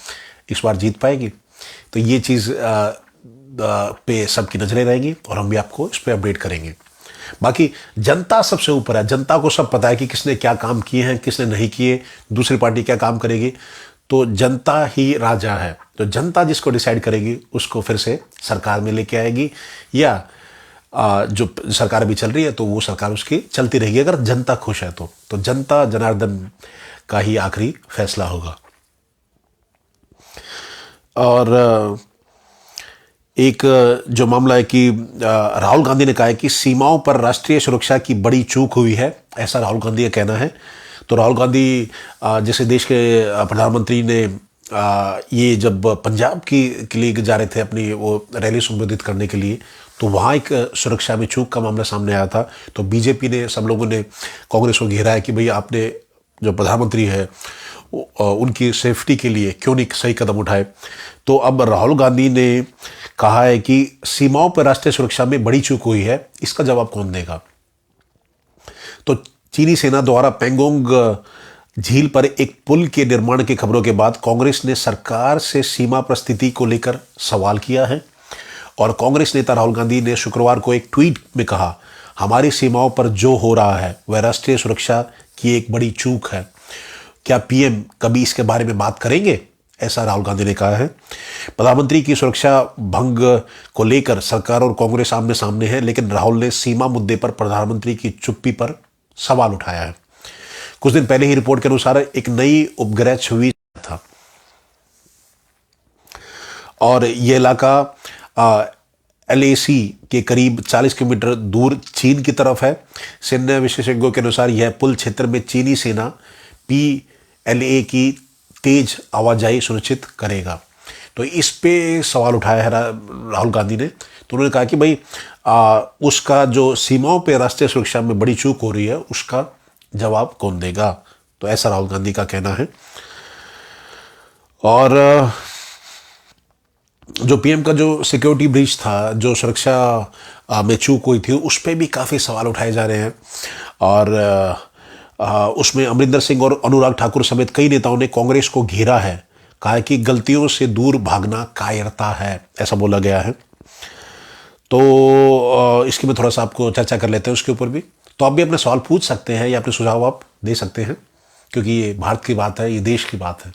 इस बार जीत पाएगी? तो ये चीज़ पे सबकी नजरें रहेंगी और हम भी आपको इस पे अपडेट करेंगे। बाकी जनता सबसे ऊपर है। जनता को सब पता है कि किसने क्या काम किए हैं, किसने नहीं किए, दूसरी पार्टी क्या काम करेगी। तो जनता ही राजा है। तो जनता जिसको डिसाइड करेगी उसको फिर से सरकार में लेके आएगी, या जो सरकार अभी चल रही है तो वो सरकार उसकी चलती रहेगी, अगर जनता खुश है तो जनता जनार्दन का ही आखिरी फैसला होगा। और एक जो मामला है कि राहुल गांधी ने कहा है कि सीमाओं पर राष्ट्रीय सुरक्षा की बड़ी चूक हुई है, ऐसा राहुल गांधी का कहना है। तो राहुल गांधी जैसे देश के प्रधानमंत्री ने ये जब पंजाब के लिए जा रहे थे अपनी वो रैली संबोधित करने के लिए, तो वहाँ एक सुरक्षा में चूक का मामला सामने आया था। तो बीजेपी ने, सब लोगों ने कांग्रेस को घेरा है कि भाई आपने जो प्रधानमंत्री है उनकी सेफ्टी के लिए क्यों नहीं सही कदम उठाए। तो अब राहुल गांधी ने कहा है कि सीमाओं पर राष्ट्रीय सुरक्षा में बड़ी चूक हुई है, इसका जवाब कौन देगा। तो चीनी सेना द्वारा पेंगोंग झील पर एक पुल के निर्माण की खबरों के बाद कांग्रेस ने सरकार से सीमा पर स्थिति को लेकर सवाल किया है। और कांग्रेस नेता राहुल गांधी ने शुक्रवार को एक ट्वीट में कहा, हमारी सीमाओं पर जो हो रहा है वह राष्ट्रीय सुरक्षा की एक बड़ी चूक है। क्या पीएम कभी इसके बारे में बात करेंगे, ऐसा राहुल गांधी ने कहा है। प्रधानमंत्री की सुरक्षा भंग को लेकर सरकार और कांग्रेस आमने सामने है, लेकिन राहुल ने सीमा मुद्दे पर प्रधानमंत्री की चुप्पी पर सवाल उठाया है। कुछ दिन पहले ही रिपोर्ट के अनुसार एक नई उपग्रह छवि था और यह इलाका LAC के करीब 40 किलोमीटर दूर चीन की तरफ है। सैन्य विशेषज्ञों के अनुसार यह पुल क्षेत्र में चीनी सेना PLA की तेज आवाजाही सुनिश्चित करेगा। तो इस पे सवाल उठाया है राहुल गांधी ने। तो उन्होंने कहा कि भाई उसका जो सीमाओं पे राष्ट्रीय सुरक्षा में बड़ी चूक हो रही है उसका जवाब कौन देगा। तो ऐसा राहुल गांधी का कहना है। और जो पीएम का जो सिक्योरिटी ब्रीच था, जो सुरक्षा में चूक हुई थी, उस पर भी काफ़ी सवाल उठाए जा रहे हैं। और उसमें अमरिंदर सिंह और अनुराग ठाकुर समेत कई नेताओं ने कांग्रेस को घेरा है, कहा कि गलतियों से दूर भागना कायरता है, ऐसा बोला गया है। तो इसकी मैं थोड़ा सा आपको चर्चा कर लेते हैं उसके ऊपर भी। तो आप भी अपने सवाल पूछ सकते हैं या अपने सुझाव आप दे सकते हैं। क्योंकि ये भारत की बात है, ये देश की बात है।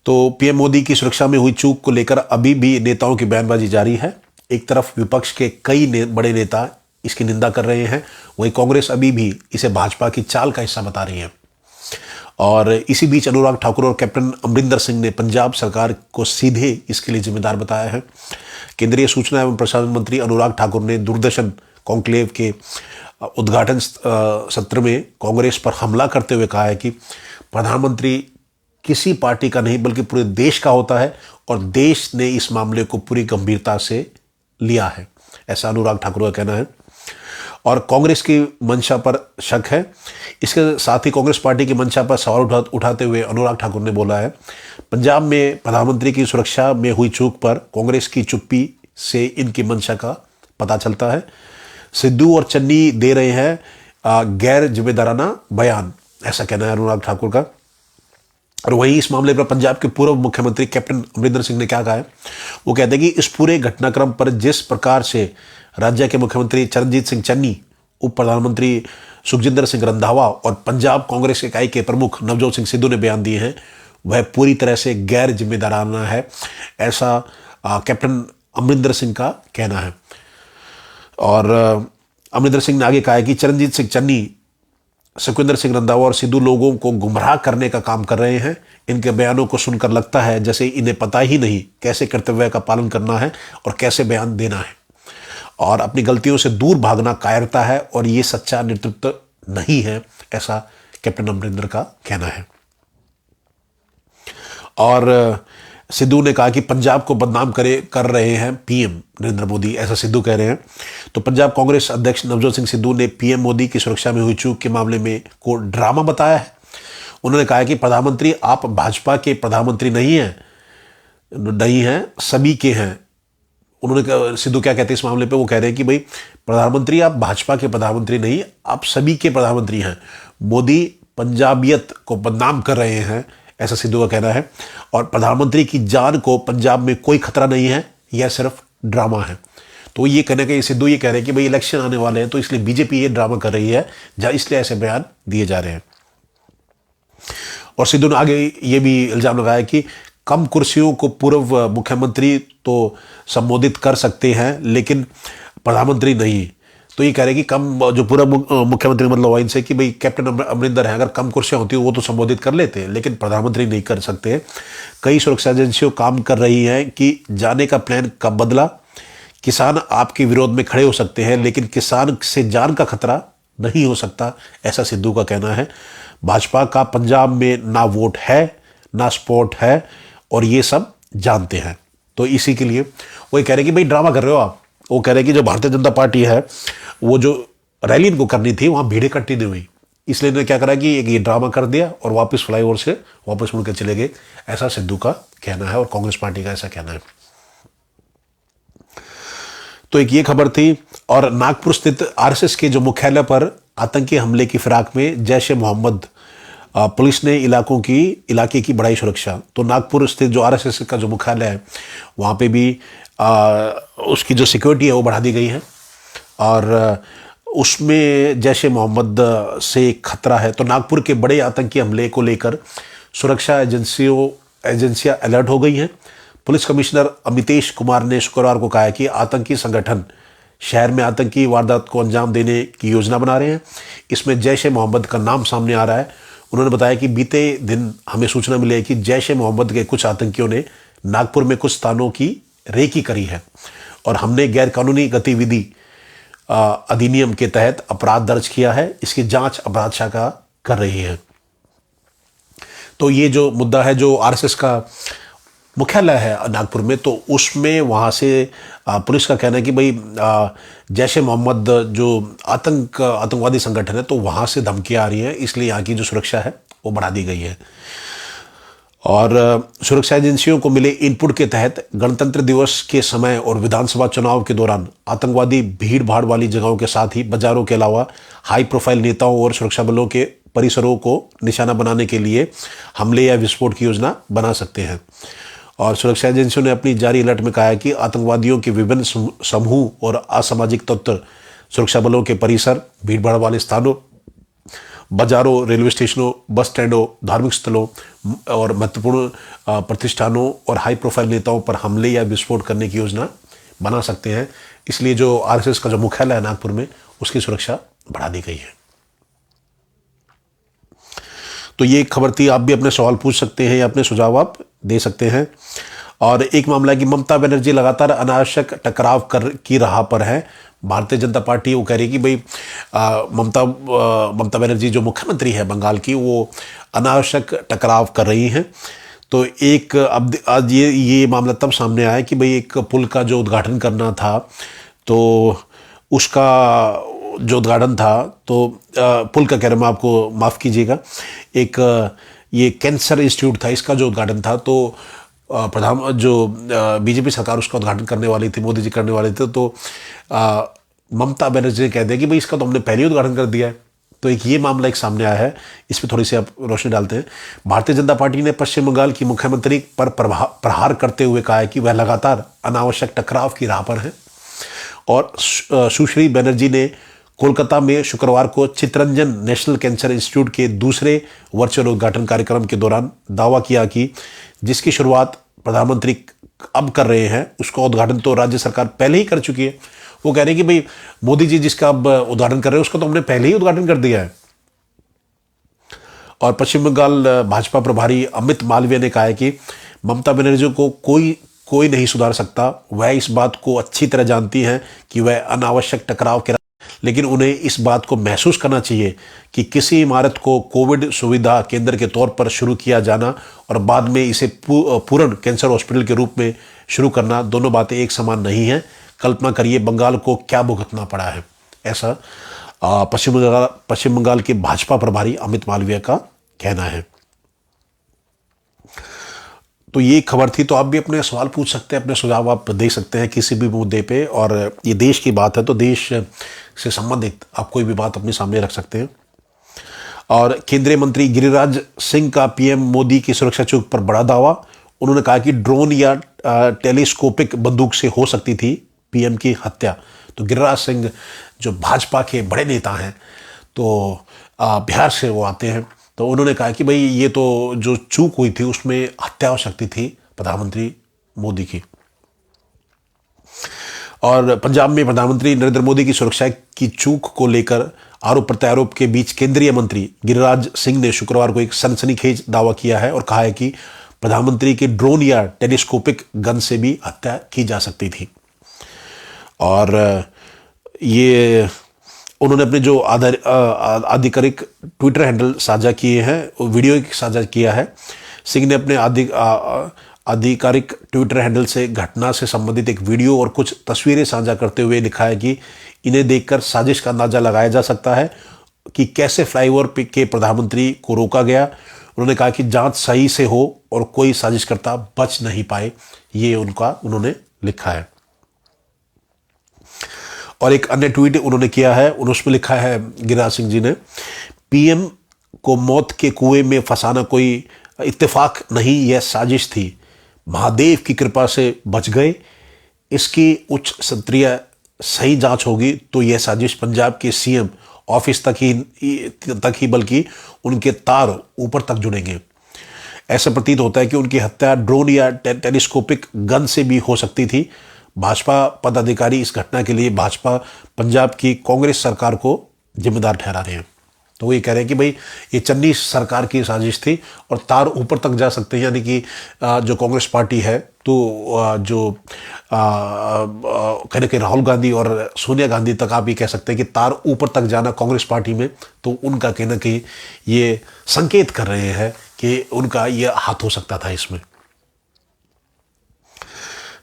तो पीएम मोदी की सुरक्षा में हुई चूक को लेकर अभी भी नेताओं की बयानबाजी जारी है। एक तरफ विपक्ष के कई बड़े नेता इसकी निंदा कर रहे हैं, वहीं कांग्रेस अभी भी इसे भाजपा की चाल का हिस्सा बता रही है। और इसी बीच अनुराग ठाकुर और कैप्टन अमरिंदर सिंह ने पंजाब सरकार को सीधे इसके लिए जिम्मेदार बताया है। केंद्रीय सूचना एवं प्रसारण मंत्री अनुराग ठाकुर ने दूरदर्शन कॉन्क्लेव के उद्घाटन सत्र में कांग्रेस पर हमला करते हुए कहा है कि प्रधानमंत्री किसी पार्टी का नहीं बल्कि पूरे देश का होता है और देश ने इस मामले को पूरी गंभीरता से लिया है, ऐसा अनुराग ठाकुर का कहना है। और कांग्रेस की मंशा पर शक है। इसके साथ ही कांग्रेस पार्टी की मंशा पर सवाल उठाते हुए अनुराग ठाकुर ने बोला है, पंजाब में प्रधानमंत्री की सुरक्षा में हुई चूक पर कांग्रेस की चुप्पी से इनकी मंशा का पता चलता है। सिद्धू और चन्नी दे रहे हैं गैर जिम्मेदाराना बयान, ऐसा कहना है अनुराग ठाकुर का। और वहीं इस मामले पर पंजाब के पूर्व मुख्यमंत्री कैप्टन अमरिंदर सिंह ने क्या कहा है, वो कहते हैं कि इस पूरे घटनाक्रम पर जिस प्रकार से राज्य के मुख्यमंत्री चरणजीत सिंह चन्नी, उप प्रधानमंत्री सुखजिंदर सिंह रंधावा और पंजाब कांग्रेस इकाई के प्रमुख नवजोत सिंह सिद्धू ने बयान दिए हैं, वह पूरी तरह से गैर जिम्मेदाराना है, ऐसा कैप्टन अमरिंदर सिंह का कहना है। और अमरिंदर सिंह ने आगे कहा है कि चरणजीत सिंह चन्नी, सुखविंदर सिंह रंधावा और सिद्धू लोगों को गुमराह करने का काम कर रहे हैं। इनके बयानों को सुनकर लगता है जैसे इन्हें पता ही नहीं कैसे कर्तव्य का पालन करना है और कैसे बयान देना है, और अपनी गलतियों से दूर भागना कायरता है और ये सच्चा नेतृत्व नहीं है, ऐसा कैप्टन अमरिंदर का कहना है। और सिद्धू ने कहा कि पंजाब को बदनाम कर रहे हैं पीएम नरेंद्र मोदी, ऐसा सिद्धू कह रहे हैं। तो पंजाब कांग्रेस अध्यक्ष नवजोत सिंह सिद्धू ने पीएम मोदी की सुरक्षा में हुई चूक के मामले में को ड्रामा बताया है। उन्होंने कहा कि प्रधानमंत्री आप भाजपा के प्रधानमंत्री नहीं हैं, सभी के हैं। उन्होंने सिद्धू क्या कहते हैं इस मामले पे, वो कह रहे हैं कि भाई प्रधानमंत्री आप भाजपा के प्रधानमंत्री नहीं, आप सभी के प्रधानमंत्री हैं। मोदी पंजाबियत को बदनाम कर रहे हैं, ऐसा सिद्धू का कहना है। और प्रधानमंत्री की जान को पंजाब में कोई खतरा नहीं है, यह सिर्फ ड्रामा है। तो ये कहने के सिद्धू ये कह रहे हैं कि भाई इलेक्शन आने वाले हैं तो इसलिए बीजेपी ये ड्रामा कर रही है, इसलिए ऐसे बयान दिए जा रहे हैं। और सिद्धू ने आगे ये भी इल्जाम लगाया कि कम कुर्सियों को पूर्व मुख्यमंत्री तो संबोधित कर सकते हैं लेकिन प्रधानमंत्री नहीं। तो ये कह रहे हैं कि कम जो पूर्व मुख्यमंत्री मतलब इनसे कि भाई कैप्टन अमरिंदर है, अगर कम कुर्सियां होती वो तो संबोधित कर लेते हैं लेकिन प्रधानमंत्री नहीं कर सकते। कई सुरक्षा एजेंसियों काम कर रही हैं कि जाने का प्लान कब बदला। किसान आपके विरोध में खड़े हो सकते हैं लेकिन किसान से जान का खतरा नहीं हो सकता, ऐसा सिद्धू का कहना है। भाजपा का पंजाब में ना वोट है ना सपोर्ट है और ये सब जानते हैं। तो इसी के लिए वो ये कह रहे हैं कि भाई ड्रामा कर रहे हो आप। वो कह रहे हैं कि जो भारतीय जनता पार्टी है वो जो रैली इनको करनी थी वहां भीड़ इकट्ठी नहीं हुई, इसलिए इन्होंने क्या करा कि ये ड्रामा कर दिया और वापस फ्लाईओवर से वापस मुड़ के चले गए, ऐसा सिद्धू का कहना है और कांग्रेस पार्टी का ऐसा कहना है। तो एक ये खबर थी। और नागपुर स्थित आरएसएस के जो मुख्यालय पर आतंकी हमले की फिराक में जैश ए मोहम्मद पुलिस ने इलाके की बढ़ाई सुरक्षा। तो नागपुर स्थित जो आरएसएस का जो मुख्यालय है वहाँ पे भी उसकी जो सिक्योरिटी है वो बढ़ा दी गई है और उसमें जैश ए मोहम्मद से खतरा है। तो नागपुर के बड़े आतंकी हमले को लेकर सुरक्षा एजेंसियां अलर्ट हो गई हैं। पुलिस कमिश्नर अमितेश कुमार ने शुक्रवार को कहा कि आतंकी संगठन शहर में आतंकी वारदात को अंजाम देने की योजना बना रहे हैं। इसमें जैश ए मोहम्मद का नाम सामने आ रहा है। उन्होंने बताया कि बीते दिन हमें सूचना मिली है कि जैश ए मोहम्मद के कुछ आतंकियों ने नागपुर में कुछ स्थानों की रेकी करी है और हमने गैरकानूनी गतिविधि अधिनियम के तहत अपराध दर्ज किया है। इसकी जांच अपराध शाखा कर रही है। तो ये जो मुद्दा है जो आरएसएस का मुख्यालय है नागपुर में, तो उसमें वहाँ से पुलिस का कहना है कि भाई जैश ए मोहम्मद जो आतंकवादी संगठन है तो वहाँ से धमकियाँ आ रही हैं, इसलिए यहाँ की जो सुरक्षा है वो बढ़ा दी गई है। और सुरक्षा एजेंसियों को मिले इनपुट के तहत गणतंत्र दिवस के समय और विधानसभा चुनाव के दौरान आतंकवादी भीड़ भाड़ वाली जगहों के साथ ही बाजारों के अलावा हाई प्रोफाइल नेताओं और सुरक्षा बलों के परिसरों को निशाना बनाने के लिए हमले या विस्फोट की योजना बना सकते हैं। और सुरक्षा एजेंसियों ने अपनी जारी अलर्ट में कहा है कि आतंकवादियों के विभिन्न समूह और असामाजिक तत्व सुरक्षा बलों के परिसर, भीड़ भाड़ वाले स्थानों, बाजारों, रेलवे स्टेशनों, बस स्टैंडों, धार्मिक स्थलों और महत्वपूर्ण प्रतिष्ठानों और हाई प्रोफाइल नेताओं पर हमले या विस्फोट करने की योजना बना सकते हैं। इसलिए जो आरएसएस का जो मुख्यालय है नागपुर में, उसकी सुरक्षा बढ़ा दी गई है। तो ये एक खबर थी। आप भी अपने सवाल पूछ सकते हैं या अपने सुझाव आप दे सकते हैं। और एक मामला है कि ममता बनर्जी लगातार अनावश्यक टकराव की राह पर है। भारतीय जनता पार्टी वो कह रही है कि भाई ममता बनर्जी जो मुख्यमंत्री है बंगाल की, वो अनावश्यक टकराव कर रही हैं। तो एक अब आज ये मामला तब सामने आया कि भाई एक पुल का जो उद्घाटन करना था, तो उसका जो उद्घाटन था, तो पुल का कह रहा मैं, आपको माफ़ कीजिएगा, एक ये कैंसर इंस्टीट्यूट था, इसका जो उद्घाटन था, तो प्रधान जो बीजेपी सरकार उसका उद्घाटन करने वाली थी, मोदी जी करने वाले थे, तो ममता बनर्जी ने कह दिया कि भाई इसका तो हमने पहले ही उद्घाटन कर दिया है। तो एक ये मामला एक सामने आया है, इस पर थोड़ी सी आप रोशनी डालते हैं। भारतीय जनता पार्टी ने पश्चिम बंगाल की मुख्यमंत्री पर प्रहार करते हुए कहा है कि वह लगातार अनावश्यक टकराव की राह पर है। और सुश्री बनर्जी ने कोलकाता में शुक्रवार को चित्तरंजन नेशनल कैंसर इंस्टीट्यूट के दूसरे वर्चुअल उद्घाटन कार्यक्रम के दौरान दावा किया कि जिसकी शुरुआत प्रधानमंत्री अब कर रहे हैं, उसका उद्घाटन तो राज्य सरकार पहले ही कर चुकी है। वो कह रहे हैं कि भाई मोदी जी जिसका अब उद्घाटन कर रहे हैं, उसका तो हमने पहले ही उद्घाटन कर दिया है। और पश्चिम बंगाल भाजपा प्रभारी अमित मालवीय ने कहा है कि ममता बनर्जी को कोई नहीं सुधार सकता। वह इस बात को अच्छी तरह जानती हैं कि वह अनावश्यक टकराव के, लेकिन उन्हें इस बात को महसूस करना चाहिए कि किसी इमारत को कोविड सुविधा केंद्र के तौर पर शुरू किया जाना और बाद में इसे पूर्ण कैंसर हॉस्पिटल के रूप में शुरू करना, दोनों बातें एक समान नहीं हैं। कल्पना करिए बंगाल को क्या भुगतना पड़ा है। ऐसा पश्चिम बंगाल के भाजपा प्रभारी अमित मालवीय का कहना है। तो ये खबर थी। तो आप भी अपने सवाल पूछ सकते हैं, अपने सुझाव आप दे सकते हैं किसी भी मुद्दे पे। और ये देश की बात है, तो देश से संबंधित आप कोई भी बात अपने सामने रख सकते हैं। और केंद्रीय मंत्री गिरिराज सिंह का पीएम मोदी की सुरक्षा चूक पर बड़ा दावा। उन्होंने कहा कि ड्रोन या टेलीस्कोपिक बंदूक से हो सकती थी पीएम की हत्या। तो गिरिराज सिंह जो भाजपा के बड़े नेता हैं, तो बिहार से वो आते हैं, तो उन्होंने कहा कि भाई ये तो जो चूक हुई थी उसमें हत्या हो सकती थी प्रधानमंत्री मोदी की। और पंजाब में प्रधानमंत्री नरेंद्र मोदी की सुरक्षा की चूक को लेकर आरोप प्रत्यारोप के बीच केंद्रीय मंत्री गिरिराज सिंह ने शुक्रवार को एक सनसनीखेज दावा किया है और कहा है कि प्रधानमंत्री की ड्रोन या टेलीस्कोपिक गन से भी हत्या की जा सकती थी। और ये उन्होंने अपने जो आधिकारिक ट्विटर हैंडल साझा किए हैं, वीडियो साझा किया है। सिंह ने अपने आधिकारिक ट्विटर हैंडल से घटना से संबंधित एक वीडियो और कुछ तस्वीरें साझा करते हुए लिखा है कि इन्हें देखकर साजिश का अंदाजा लगाया जा सकता है कि कैसे फ्लाईओवर के प्रधानमंत्री को रोका गया। उन्होंने कहा कि जांच सही से हो और कोई साजिशकर्ता बच नहीं पाए, ये उन्होंने लिखा है। और एक अन्य ट्वीट उन्होंने किया है, उसमें लिखा है गिरिराज सिंह जी ने, पीएम को मौत के कुएं में फंसाना कोई इत्तेफाक नहीं, यह साजिश थी। महादेव की कृपा से बच गए। इसकी उच्च स्तरीय सही जांच होगी तो यह साजिश पंजाब के सीएम ऑफिस तक ही बल्कि उनके तार ऊपर तक जुड़ेंगे। ऐसा प्रतीत होता है कि उनकी हत्या ड्रोन या टेलीस्कोपिक गन से भी हो सकती थी। भाजपा पदाधिकारी इस घटना के लिए भाजपा पंजाब की कांग्रेस सरकार को जिम्मेदार ठहरा रहे हैं। तो वो ये कह रहे हैं कि भाई ये चन्नी सरकार की साजिश थी और तार ऊपर तक जा सकते हैं, यानी कि जो कांग्रेस पार्टी है, तो जो कहने के राहुल गांधी और सोनिया गांधी तक आप ये कह सकते हैं कि तार ऊपर तक जाना कांग्रेस पार्टी में, तो उनका कहना कि ये संकेत कर रहे हैं कि उनका ये हाथ हो सकता था इसमें।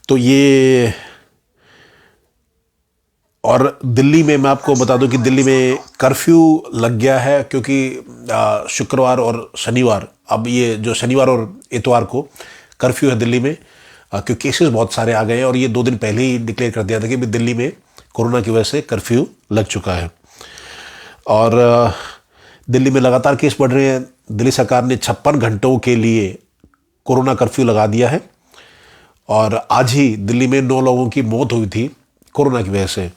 तो ये, और दिल्ली में मैं आपको बता दूं कि दिल्ली में कर्फ्यू लग गया है, क्योंकि शुक्रवार और शनिवार, अब ये जो शनिवार और इतवार को कर्फ्यू है दिल्ली में, क्योंकि केसेस बहुत सारे आ गए हैं। और ये 2 दिन पहले ही डिक्लेयर कर दिया था कि दिल्ली में कोरोना की वजह से कर्फ्यू लग चुका है। और दिल्ली में लगातार केस बढ़ रहे हैं। दिल्ली सरकार ने 56 घंटों के लिए कोरोना कर्फ्यू लगा दिया है। और आज ही दिल्ली में 9 लोगों की मौत हुई थी कोरोना की वजह से।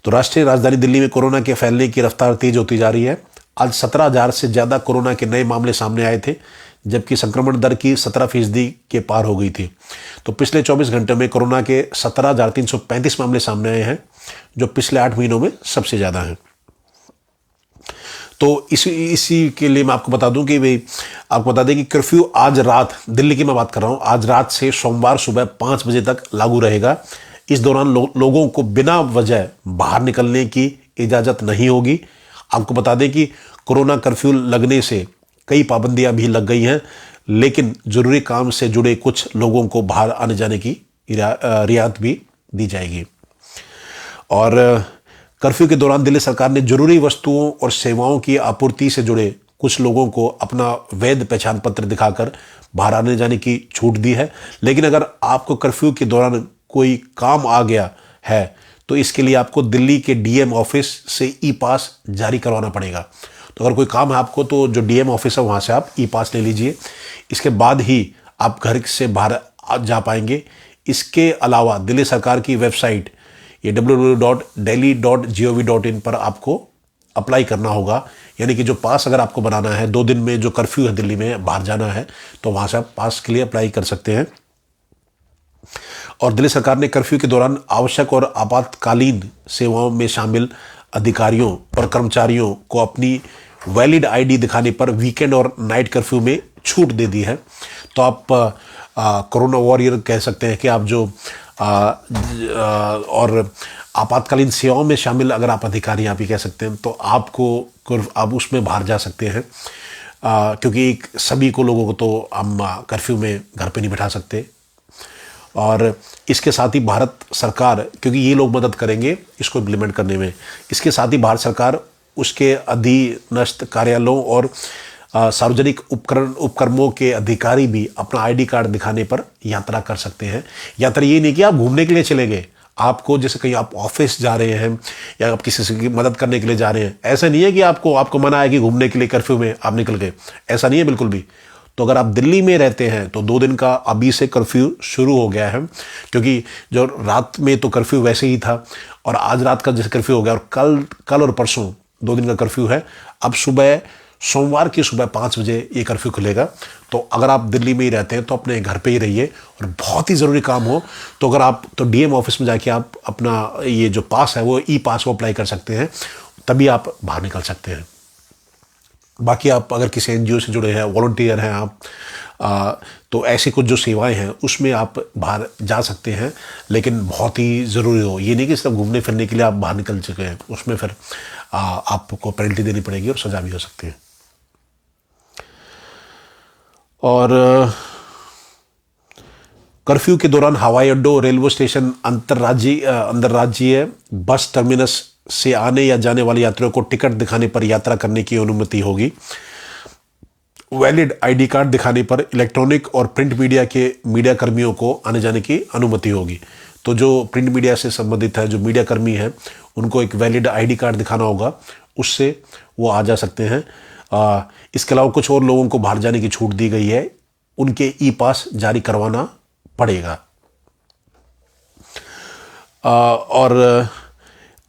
तो राष्ट्रीय राजधानी दिल्ली में कोरोना के फैलने की रफ्तार तेज होती जा रही है। आज 17,000 से ज़्यादा कोरोना के नए मामले सामने आए थे, जबकि संक्रमण दर की 17% के पार हो गई थी। तो पिछले 24 घंटे में कोरोना के 17,335 मामले सामने आए हैं, जो पिछले 8 महीनों में सबसे ज़्यादा हैं। तो इसी के लिए मैं आपको बता दूं कि भाई आपको बता दें कि कर्फ्यू आज रात, दिल्ली की मैं बात कर रहा हूं, आज रात से सोमवार सुबह 5 बजे तक लागू रहेगा। इस दौरान लोगों को बिना वजह बाहर निकलने की इजाज़त नहीं होगी। आपको बता दें कि कोरोना कर्फ्यू लगने से कई पाबंदियां भी लग गई हैं, लेकिन जरूरी काम से जुड़े कुछ लोगों को बाहर आने जाने की रियायत भी दी जाएगी। और कर्फ्यू के दौरान दिल्ली सरकार ने जरूरी वस्तुओं और सेवाओं की आपूर्ति से जुड़े कुछ लोगों को अपना वैध पहचान पत्र दिखाकर बाहर आने जाने की छूट दी है। लेकिन अगर आपको कर्फ्यू के दौरान कोई काम आ गया है तो इसके लिए आपको दिल्ली के डीएम ऑफिस से ई पास जारी करवाना पड़ेगा। तो अगर कोई काम है आपको, तो जो डीएम ऑफिस है वहाँ से आप ई पास ले लीजिए, इसके बाद ही आप घर से बाहर जा पाएंगे। इसके अलावा दिल्ली सरकार की वेबसाइट ये www.delhi.gov.in पर आपको अप्लाई करना होगा। यानी कि जो पास अगर आपको बनाना है, 2 दिन में जो कर्फ्यू है दिल्ली में बाहर जाना है, तो वहाँ से आप पास के लिए अप्लाई कर सकते हैं। और दिल्ली सरकार ने कर्फ्यू के दौरान आवश्यक और आपातकालीन सेवाओं में शामिल अधिकारियों और कर्मचारियों को अपनी वैलिड आईडी दिखाने पर वीकेंड और नाइट कर्फ्यू में छूट दे दी है। तो आप कोरोना वॉरियर कह सकते हैं कि आप जो और आपातकालीन सेवाओं में शामिल अगर आप अधिकारी आप ही कह सकते हैं, तो आपको आप उसमें बाहर जा सकते हैं, क्योंकि सभी को लोगों को तो हम कर्फ्यू में घर पे नहीं बैठा सकते। और इसके साथ ही भारत सरकार, क्योंकि ये लोग मदद करेंगे इसको इम्प्लीमेंट करने में, इसके साथ ही भारत सरकार उसके अधीनस्थ कार्यालयों और सार्वजनिक उपक्रमों के अधिकारी भी अपना आईडी कार्ड दिखाने पर यात्रा कर सकते हैं। यात्रा ये नहीं कि आप घूमने के लिए चले गए, आपको जैसे कहीं आप ऑफिस जा रहे हैं या आप किसी की मदद करने के लिए जा रहे हैं, ऐसा नहीं है कि आपको मना है कि घूमने के लिए कर्फ्यू में आप निकल गए, ऐसा नहीं है बिल्कुल भी। तो अगर आप दिल्ली में रहते हैं तो 2 दिन का अभी से कर्फ्यू शुरू हो गया है, क्योंकि जो रात में तो कर्फ्यू वैसे ही था और आज रात का जैसे कर्फ्यू हो गया, और कल और परसों 2 दिन का कर्फ्यू है। अब सोमवार की सुबह 5 बजे ये कर्फ्यू खुलेगा। तो अगर आप दिल्ली में ही रहते हैं तो अपने घर पे ही रहिए, और बहुत ही ज़रूरी काम हो तो अगर आप तो डीएम ऑफिस में जाके आप अपना ये जो पास है वो ई पास को अप्लाई कर सकते हैं, तभी आप बाहर निकल सकते हैं। बाकी आप अगर किसी एनजीओ से जुड़े हैं, वॉलंटियर हैं आप, तो ऐसी कुछ जो सेवाएं हैं उसमें आप बाहर जा सकते हैं, लेकिन बहुत ही ज़रूरी हो। ये नहीं कि सिर्फ घूमने फिरने के लिए आप बाहर निकल चुके हैं, उसमें फिर आपको पेनल्टी देनी पड़ेगी और सज़ा भी हो सकती है। और कर्फ्यू के दौरान हवाई अड्डों, रेलवे स्टेशन, अंतर्राज्यीय बस टर्मिनस से आने या जाने वाले यात्रियों को टिकट दिखाने पर यात्रा करने की अनुमति होगी। वैलिड आईडी कार्ड दिखाने पर इलेक्ट्रॉनिक और प्रिंट मीडिया के मीडिया कर्मियों को आने जाने की अनुमति होगी। तो जो प्रिंट मीडिया से संबंधित है, जो मीडिया कर्मी हैं, उनको एक वैलिड आईडी कार्ड दिखाना होगा, उससे वो आ जा सकते हैं। इसके अलावा कुछ और लोगों को बाहर जाने की छूट दी गई है, उनके ई पास जारी करवाना पड़ेगा। और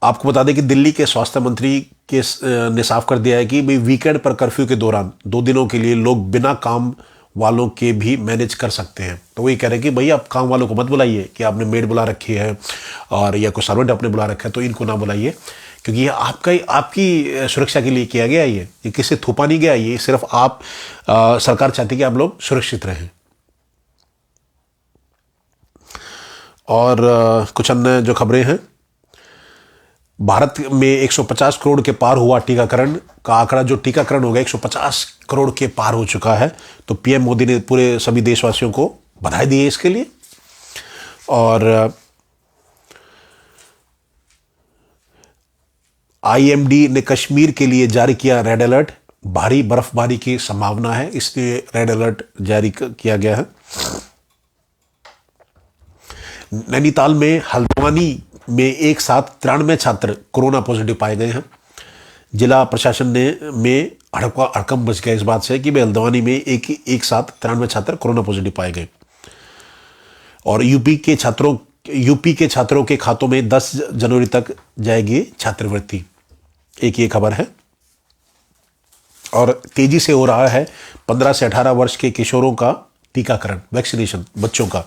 आपको बता दें कि दिल्ली के स्वास्थ्य मंत्री ने साफ कर दिया है कि भाई वीकेंड पर कर्फ्यू के दौरान 2 दिनों के लिए लोग बिना काम वालों के भी मैनेज कर सकते हैं। तो वही कह रहे हैं कि भाई आप काम वालों को मत बुलाइए कि आपने मेड बुला रखी है और या कोई सर्वेंट आपने बुला रखा है, तो इनको ना बुलाइए, क्योंकि ये आपकी सुरक्षा के लिए किया गया। ये किसी थोपा नहीं गया, ये सिर्फ आप सरकार चाहती है कि आप लोग सुरक्षित रहें। और कुछ अन्य जो खबरें हैं, भारत में 150 करोड़ के पार हुआ टीकाकरण का आंकड़ा, जो टीकाकरण हो गया 150 करोड़ के पार हो चुका है। तो पीएम मोदी ने पूरे सभी देशवासियों को बधाई दी है इसके लिए। और आईएमडी ने कश्मीर के लिए जारी किया रेड अलर्ट, भारी बर्फबारी की संभावना है, इसलिए रेड अलर्ट जारी किया गया है। नैनीताल में हल्द्वानी में एक साथ 93 छात्र कोरोना पॉजिटिव पाए गए हैं। जिला प्रशासन में हड़कंप मच गया इस बात से कि हल्द्वानी में एक साथ 93 छात्र कोरोना पॉजिटिव पाए गए। और यूपी के छात्रों के खातों में 10 जनवरी तक जाएगी छात्रवृत्ति। एक ये खबर है। और तेजी से हो रहा है 15 से 18 वर्ष के किशोरों का टीकाकरण, वैक्सीनेशन बच्चों का।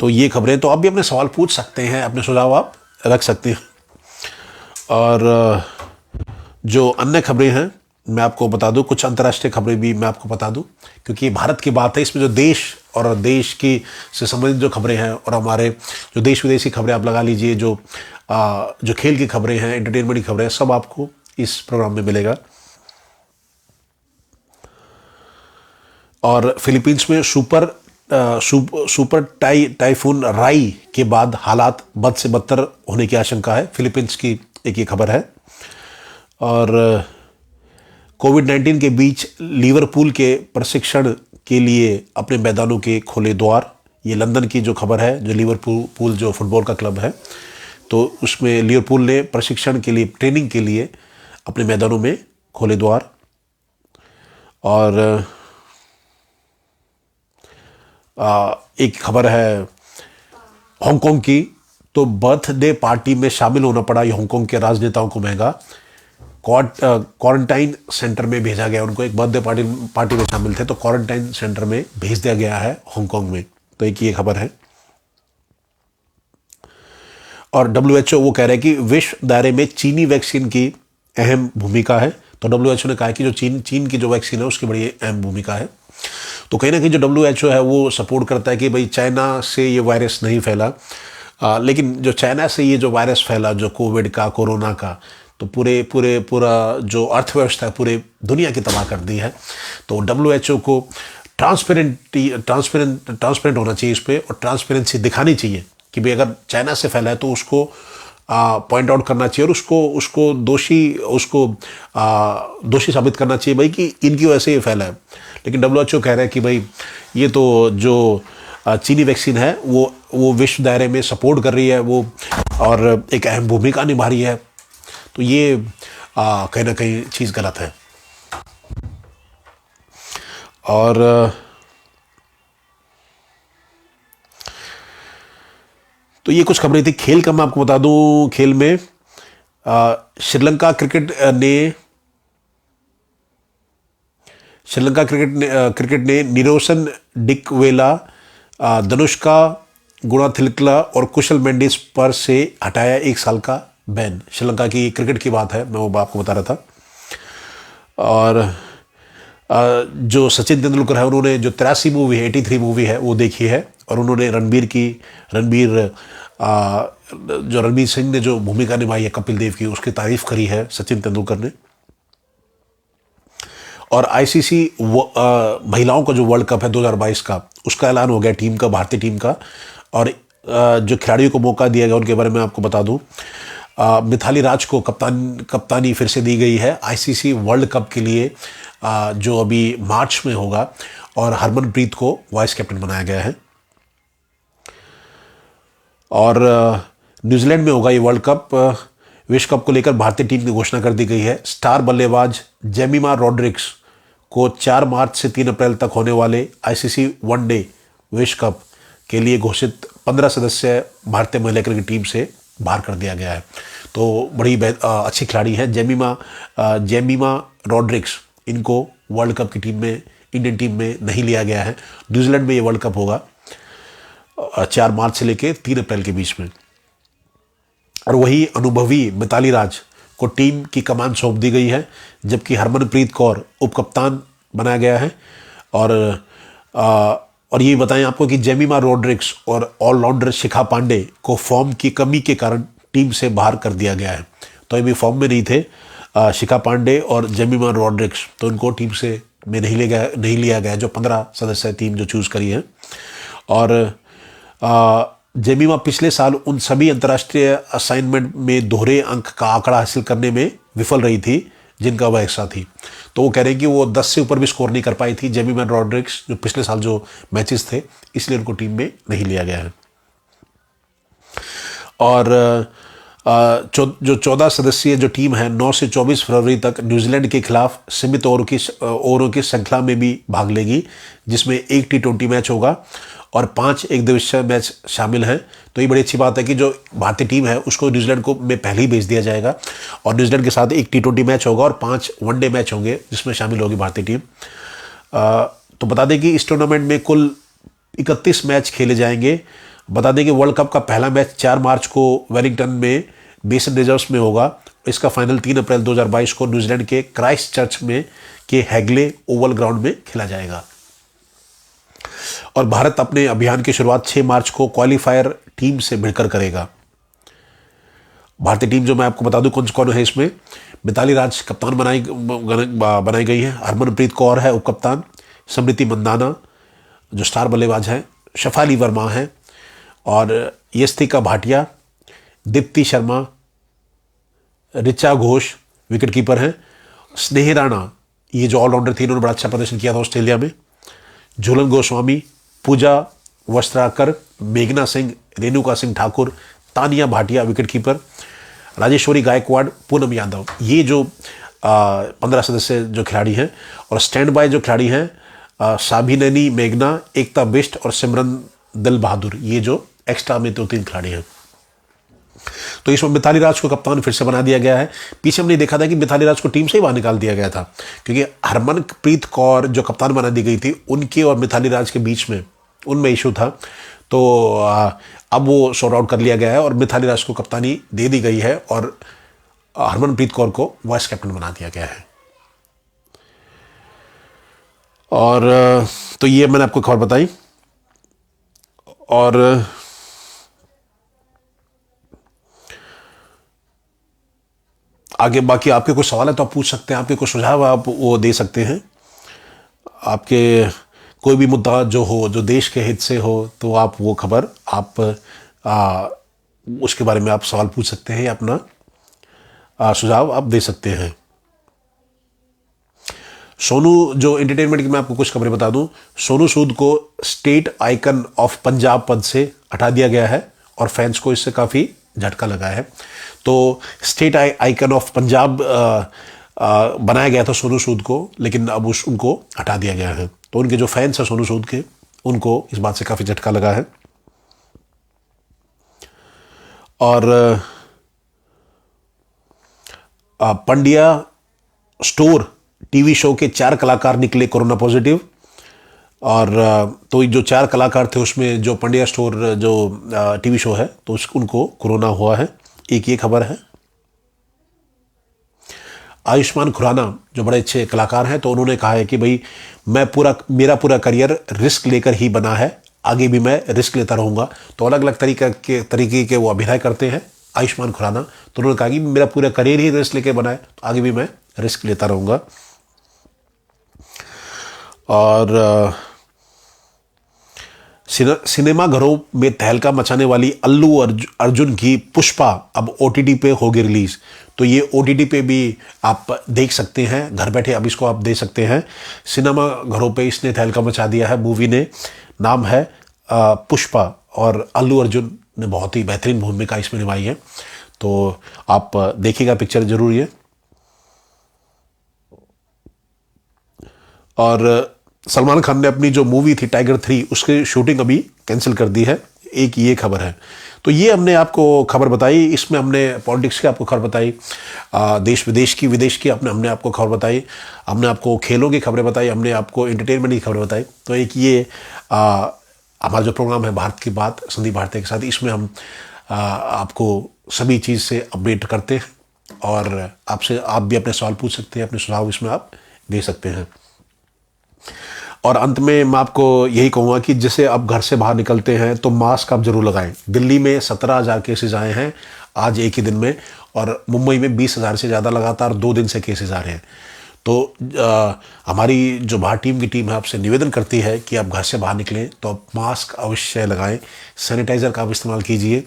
तो ये खबरें, तो आप भी अपने सवाल पूछ सकते हैं, अपने सुझाव आप रख सकते हैं। और जो अन्य खबरें हैं मैं आपको बता दूं, कुछ अंतर्राष्ट्रीय खबरें भी मैं आपको बता दूं, क्योंकि भारत की बात है, इसमें जो देश और देश की से संबंधित जो खबरें हैं और हमारे जो देश विदेशी खबरें आप लगा लीजिए, जो खेल की खबरें हैं, एंटरटेनमेंट की खबरें हैं, सब आपको इस प्रोग्राम में मिलेगा। और फिलीपींस में सुपर टाइफून राई के बाद हालात बद से बदतर होने की आशंका है। फिलीपींस की एक ये खबर है। और कोविड-19 के बीच लिवरपूल के प्रशिक्षण के लिए अपने मैदानों के खोले द्वार। ये लंदन की जो खबर है, जो लिवरपूल जो फुटबॉल का क्लब है, तो उसमें लिवरपूल ने प्रशिक्षण के लिए, ट्रेनिंग के लिए अपने मैदानों में खोले द्वार। और एक खबर है हांगकांग की, तो बर्थडे पार्टी में शामिल होना पड़ा ये हांगकांग के राजनेताओं को महंगा। क्वारंटाइन सेंटर में भेजा गया उनको, एक बर्थडे पार्टी में शामिल थे तो क्वारंटाइन सेंटर में भेज दिया गया है हांगकांग में। तो एक ये खबर है। और WHO वो कह रहे हैं कि विश्व दायरे में चीनी वैक्सीन की अहम भूमिका है। तो WHO ने कहा है कि जो चीन की जो वैक्सीन है उसकी बड़ी अहम भूमिका है। तो कहीं ना कहीं जो WHO है वो सपोर्ट करता है कि भाई चाइना से ये वायरस नहीं फैला, लेकिन जो चाइना से ये जो वायरस फैला, जो कोविड का, कोरोना का, तो पूरा जो अर्थव्यवस्था है पूरे दुनिया की तबाह कर दी है। तो WHO को ट्रांसपेरेंट होना चाहिए इस पर, और ट्रांसपेरेंसी दिखानी चाहिए कि भाई अगर चाइना से फैला है तो उसको पॉइंट आउट करना चाहिए और उसको दोषी साबित करना चाहिए भाई कि इनकी वजह से ये फैला है। लेकिन WHO कह रहा है कि भाई ये तो जो चीनी वैक्सीन है वो विश्व दायरे में सपोर्ट कर रही है वो, और एक अहम भूमिका निभा रही है। तो ये कहीं ना कहीं चीज़ गलत है। और तो ये कुछ खबरें थी। खेल का मैं आपको बता दूं, खेल में श्रीलंका क्रिकेट ने निरोशन डिकवेला, धनुष्का गुणाथिलकला और कुशल मेंडिस पर से हटाया 1 साल का बैन। श्रीलंका की क्रिकेट की बात है, मैं वो आपको बता रहा था। और जो सचिन तेंदुलकर है उन्होंने जो 83 मूवी है वो देखी है, और उन्होंने रणबीर सिंह ने जो भूमिका निभाई है कपिल देव की, उसकी तारीफ करी है सचिन तेंदुलकर ने। और ICC महिलाओं का जो वर्ल्ड कप है 2022 का, उसका ऐलान हो गया टीम का, भारतीय टीम का। और जो खिलाड़ियों को मौका दिया गया उनके बारे में आपको बता दूं, मिथाली राज को कप्तानी फिर से दी गई है ICC वर्ल्ड कप के लिए, जो अभी मार्च में होगा, और हरमनप्रीत को वाइस कैप्टन बनाया गया है। और न्यूजीलैंड में होगा ये वर्ल्ड कप। विश्व कप को लेकर भारतीय टीम की घोषणा कर दी गई है। स्टार बल्लेबाज जेमिमा रॉड्रिग्स को 4 मार्च से 3 अप्रैल तक होने वाले ICC वनडे विश्व कप के लिए घोषित 15 सदस्य भारतीय महिला क्रिकेट टीम से बाहर कर दिया गया है। तो बड़ी अच्छी खिलाड़ी है जेमिमा रॉड्रिग्स। इनको वर्ल्ड कप की टीम में, इंडियन टीम में नहीं लिया गया है। न्यूजीलैंड में ये वर्ल्ड कप होगा 4 मार्च से लेकर 3 अप्रैल के बीच में। और वही अनुभवी मिताली राज को टीम की कमान सौंप दी गई है, जबकि हरमनप्रीत कौर उपकप्तान बनाया गया है। और ये बताएं आपको कि जेमिमा रॉड्रिग्स और ऑलराउंडर शिखा पांडे को फॉर्म की कमी के कारण टीम से बाहर कर दिया गया है। तो ये भी फॉर्म में नहीं थे शिखा पांडे और जेमिमा रॉड्रिग्स, तो इनको टीम से में नहीं लिया गया जो 15 सदस्य टीम जो चूज़ करी है। और जेमिमा पिछले साल उन सभी अंतर्राष्ट्रीय असाइनमेंट में दोहरे अंक का आंकड़ा हासिल करने में विफल रही थी जिनका वह हिस्सा थी। तो वो कह रहे हैं कि वो 10 से ऊपर भी स्कोर नहीं कर पाई थी जेमिमा रॉड्रिग्स, जो पिछले साल जो मैचेस थे, इसलिए उनको टीम में नहीं लिया गया है। और जो 14 सदस्यीय जो टीम है 9 से 24 फरवरी तक न्यूजीलैंड के खिलाफ सीमित ओवरों की श्रृंखला में भी भाग लेगी, जिसमें एक T20 मैच होगा और 5 एक दिवसीय मैच शामिल हैं। तो ये बड़ी अच्छी बात है कि जो भारतीय टीम है उसको न्यूजीलैंड को में पहले ही भेज दिया जाएगा और न्यूजीलैंड के साथ एक T20 मैच होगा और 5 वनडे मैच होंगे जिसमें शामिल होगी भारतीय टीम। तो बता दें कि इस टूर्नामेंट में कुल 31 मैच खेले जाएंगे। बता दें कि वर्ल्ड कप का पहला मैच 4 मार्च को वेलिंगटन में बेसन रिजर्व्स में होगा। इसका फाइनल 3 अप्रैल 2022 को न्यूजीलैंड के क्राइस्ट चर्च में के हैगले ओवल ग्राउंड में खेला जाएगा। और भारत अपने अभियान की शुरुआत 6 मार्च को क्वालिफायर टीम से भिड़कर करेगा। भारतीय टीम जो मैं आपको बता दूं कौन कौन है इसमें, मिताली राज कप्तान बनाई गई है, हरमनप्रीत कौर है उप कप्तान, स्मृति मंदाना जो स्टार बल्लेबाज है, शफाली वर्मा है और यस्तिका भाटिया, दीप्ति शर्मा, ऋचा घोष विकेट कीपर हैं, स्नेह राणा ये जो ऑलराउंडर थी इन्होंने बड़ा अच्छा प्रदर्शन किया था ऑस्ट्रेलिया में, झूलन गोस्वामी, पूजा वस्त्राकर, मेघना सिंह, रेणुका सिंह ठाकुर, तानिया भाटिया विकेट कीपर, राजेश्वरी गायकवाड़, पूनम यादव, ये जो 15 सदस्य जो खिलाड़ी हैं। और स्टैंड बाय जो खिलाड़ी हैं साभिननी मेघना, एकता बिष्ट और सिमरन दिल बहादुर, ये जो एक्स्ट्रा में 2-3 खिलाड़ी हैं। तो इसमें मिताली राज को कप्तान फिर से बना दिया गया है। पीछे हमने देखा था कि मिताली राज को टीम से ही बाहर निकाल दिया गया था क्योंकि हरमनप्रीत कौर जो कप्तान बना दी गई थी उनके और मिताली राज के बीच में उनमें इशू था। तो अब वो सॉर्ट आउट कर लिया गया है और मिताली राज को कप्तानी दे दी गई है और हरमनप्रीत कौर को वाइस कैप्टन बना दिया गया है। और तो ये मैंने आपको खबर बताई। और आगे बाकी आपके कुछ सवाल है तो आप पूछ सकते हैं, आपके कुछ सुझाव आप वो दे सकते हैं। आपके कोई भी मुद्दा जो हो जो देश के हित से हो तो आप वो खबर आप उसके बारे में आप सवाल पूछ सकते हैं या अपना सुझाव आप दे सकते हैं। सोनू जो एंटरटेनमेंट की मैं आपको कुछ खबरें बता दूं, सोनू सूद को स्टेट आइकन ऑफ पंजाब पद से हटा दिया गया है और फैंस को इससे काफ़ी झटका लगा है। तो स्टेट आइकन ऑफ पंजाब बनाया गया था सोनू सूद को, लेकिन अब उनको हटा दिया गया है। तो उनके जो फैंस हैं सोनू सूद के उनको इस बात से काफ़ी झटका लगा है। और पंड्या स्टोर टीवी शो के 4 कलाकार निकले कोरोना पॉजिटिव। और तो जो 4 कलाकार थे उसमें जो पंड्या स्टोर जो टीवी शो है तो उनको कोरोना हुआ है। एक ये खबर है। आयुष्मान खुराना जो बड़े अच्छे कलाकार हैं तो उन्होंने कहा है कि भाई मेरा पूरा करियर रिस्क लेकर ही बना है, आगे भी मैं रिस्क लेता रहूँगा। तो अलग अलग तरीके के वो अभिनय करते हैं आयुष्मान खुराना। तो उन्होंने कहा कि मेरा पूरा करियर ही रिस्क लेकर बना है तो आगे भी मैं रिस्क लेता रहूँगा। और सिनेमा घरों में तहलका मचाने वाली अल्लू अर्जुन की पुष्पा अब OTT पे होगी रिलीज। तो ये OTT पे भी आप देख सकते हैं, घर बैठे अब इसको आप देख सकते हैं। सिनेमा घरों पे इसने तहलका मचा दिया है। मूवी ने नाम है पुष्पा और अल्लू अर्जुन ने बहुत ही बेहतरीन भूमिका इसमें निभाई है। तो आप देखिएगा पिक्चर जरूर ये। और सलमान खान ने अपनी जो मूवी थी टाइगर 3 उसकी शूटिंग अभी कैंसिल कर दी है। एक ये खबर है। तो ये हमने आपको खबर बताई, इसमें हमने पॉलिटिक्स की आपको खबर बताई, देश विदेश की विदेश की हमने आपको खबर बताई, हमने आपको खेलों की खबरें बताई, हमने आपको एंटरटेनमेंट की खबरें बताई। तो एक ये हमारा जो प्रोग्राम है भारत की बात संदीप भारती के साथ, इसमें हम आपको सभी चीज़ से अपडेट करते हैं और आपसे आप भी अपने सवाल पूछ सकते हैं, अपने सुझाव इसमें आप दे सकते हैं। और अंत में मैं आपको यही कहूँगा कि जैसे आप घर से बाहर निकलते हैं तो मास्क आप जरूर लगाएं। दिल्ली में 17,000 केसेस आए हैं आज एक ही दिन में और मुंबई में 20,000 से ज़्यादा लगातार 2 दिन से केसेस आ रहे हैं। तो हमारी जो बाहर टीम की टीम है आपसे निवेदन करती है कि आप घर से बाहर निकलें तो आप मास्क अवश्य लगाएं, सैनिटाइज़र का आप इस्तेमाल कीजिए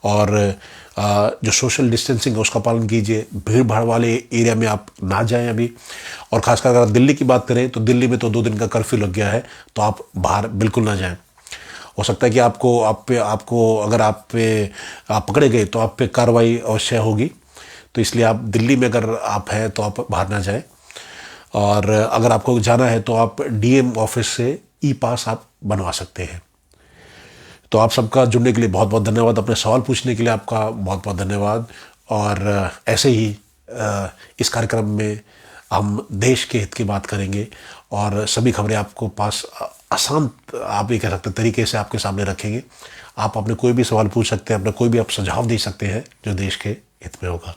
और जो सोशल डिस्टेंसिंग है उसका पालन कीजिए। भीड़ भाड़ वाले एरिया में आप ना जाएं अभी। और खासकर अगर दिल्ली की बात करें तो दिल्ली में तो 2 दिन का कर्फ्यू लग गया है तो आप बाहर बिल्कुल ना जाएं। हो सकता है कि आपको अगर आप पकड़े गए तो आप पे कार्रवाई अवश्य होगी। तो इसलिए आप दिल्ली में अगर आप हैं तो आप बाहर ना जाएं। और अगर आपको जाना है तो आप डीएम ऑफिस से ई पास आप बनवा सकते हैं। तो आप सबका जुड़ने के लिए बहुत बहुत धन्यवाद। अपने सवाल पूछने के लिए आपका बहुत बहुत धन्यवाद। और ऐसे ही इस कार्यक्रम में हम देश के हित की बात करेंगे और सभी खबरें आपको पास आसान, आप ये कह सकते हैं, तरीके से आपके सामने रखेंगे। आप अपने कोई भी सवाल पूछ सकते हैं, अपना कोई भी आप सुझाव दे सकते हैं जो देश के हित में होगा।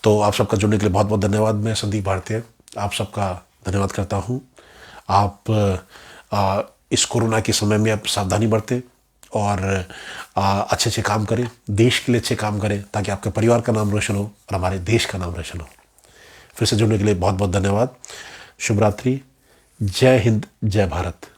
तो आप सबका जुड़ने के लिए बहुत बहुत धन्यवाद। मैं संदीप भारतीय आप सबका धन्यवाद करता हूँ। आप इस कोरोना के समय में आप सावधानी बरतें और अच्छे अच्छे काम करें, देश के लिए अच्छे काम करें, ताकि आपके परिवार का नाम रोशन हो और हमारे देश का नाम रोशन हो। फिर से जुड़ने के लिए बहुत बहुत धन्यवाद। शुभ रात्रि। जय हिंद, जय भारत।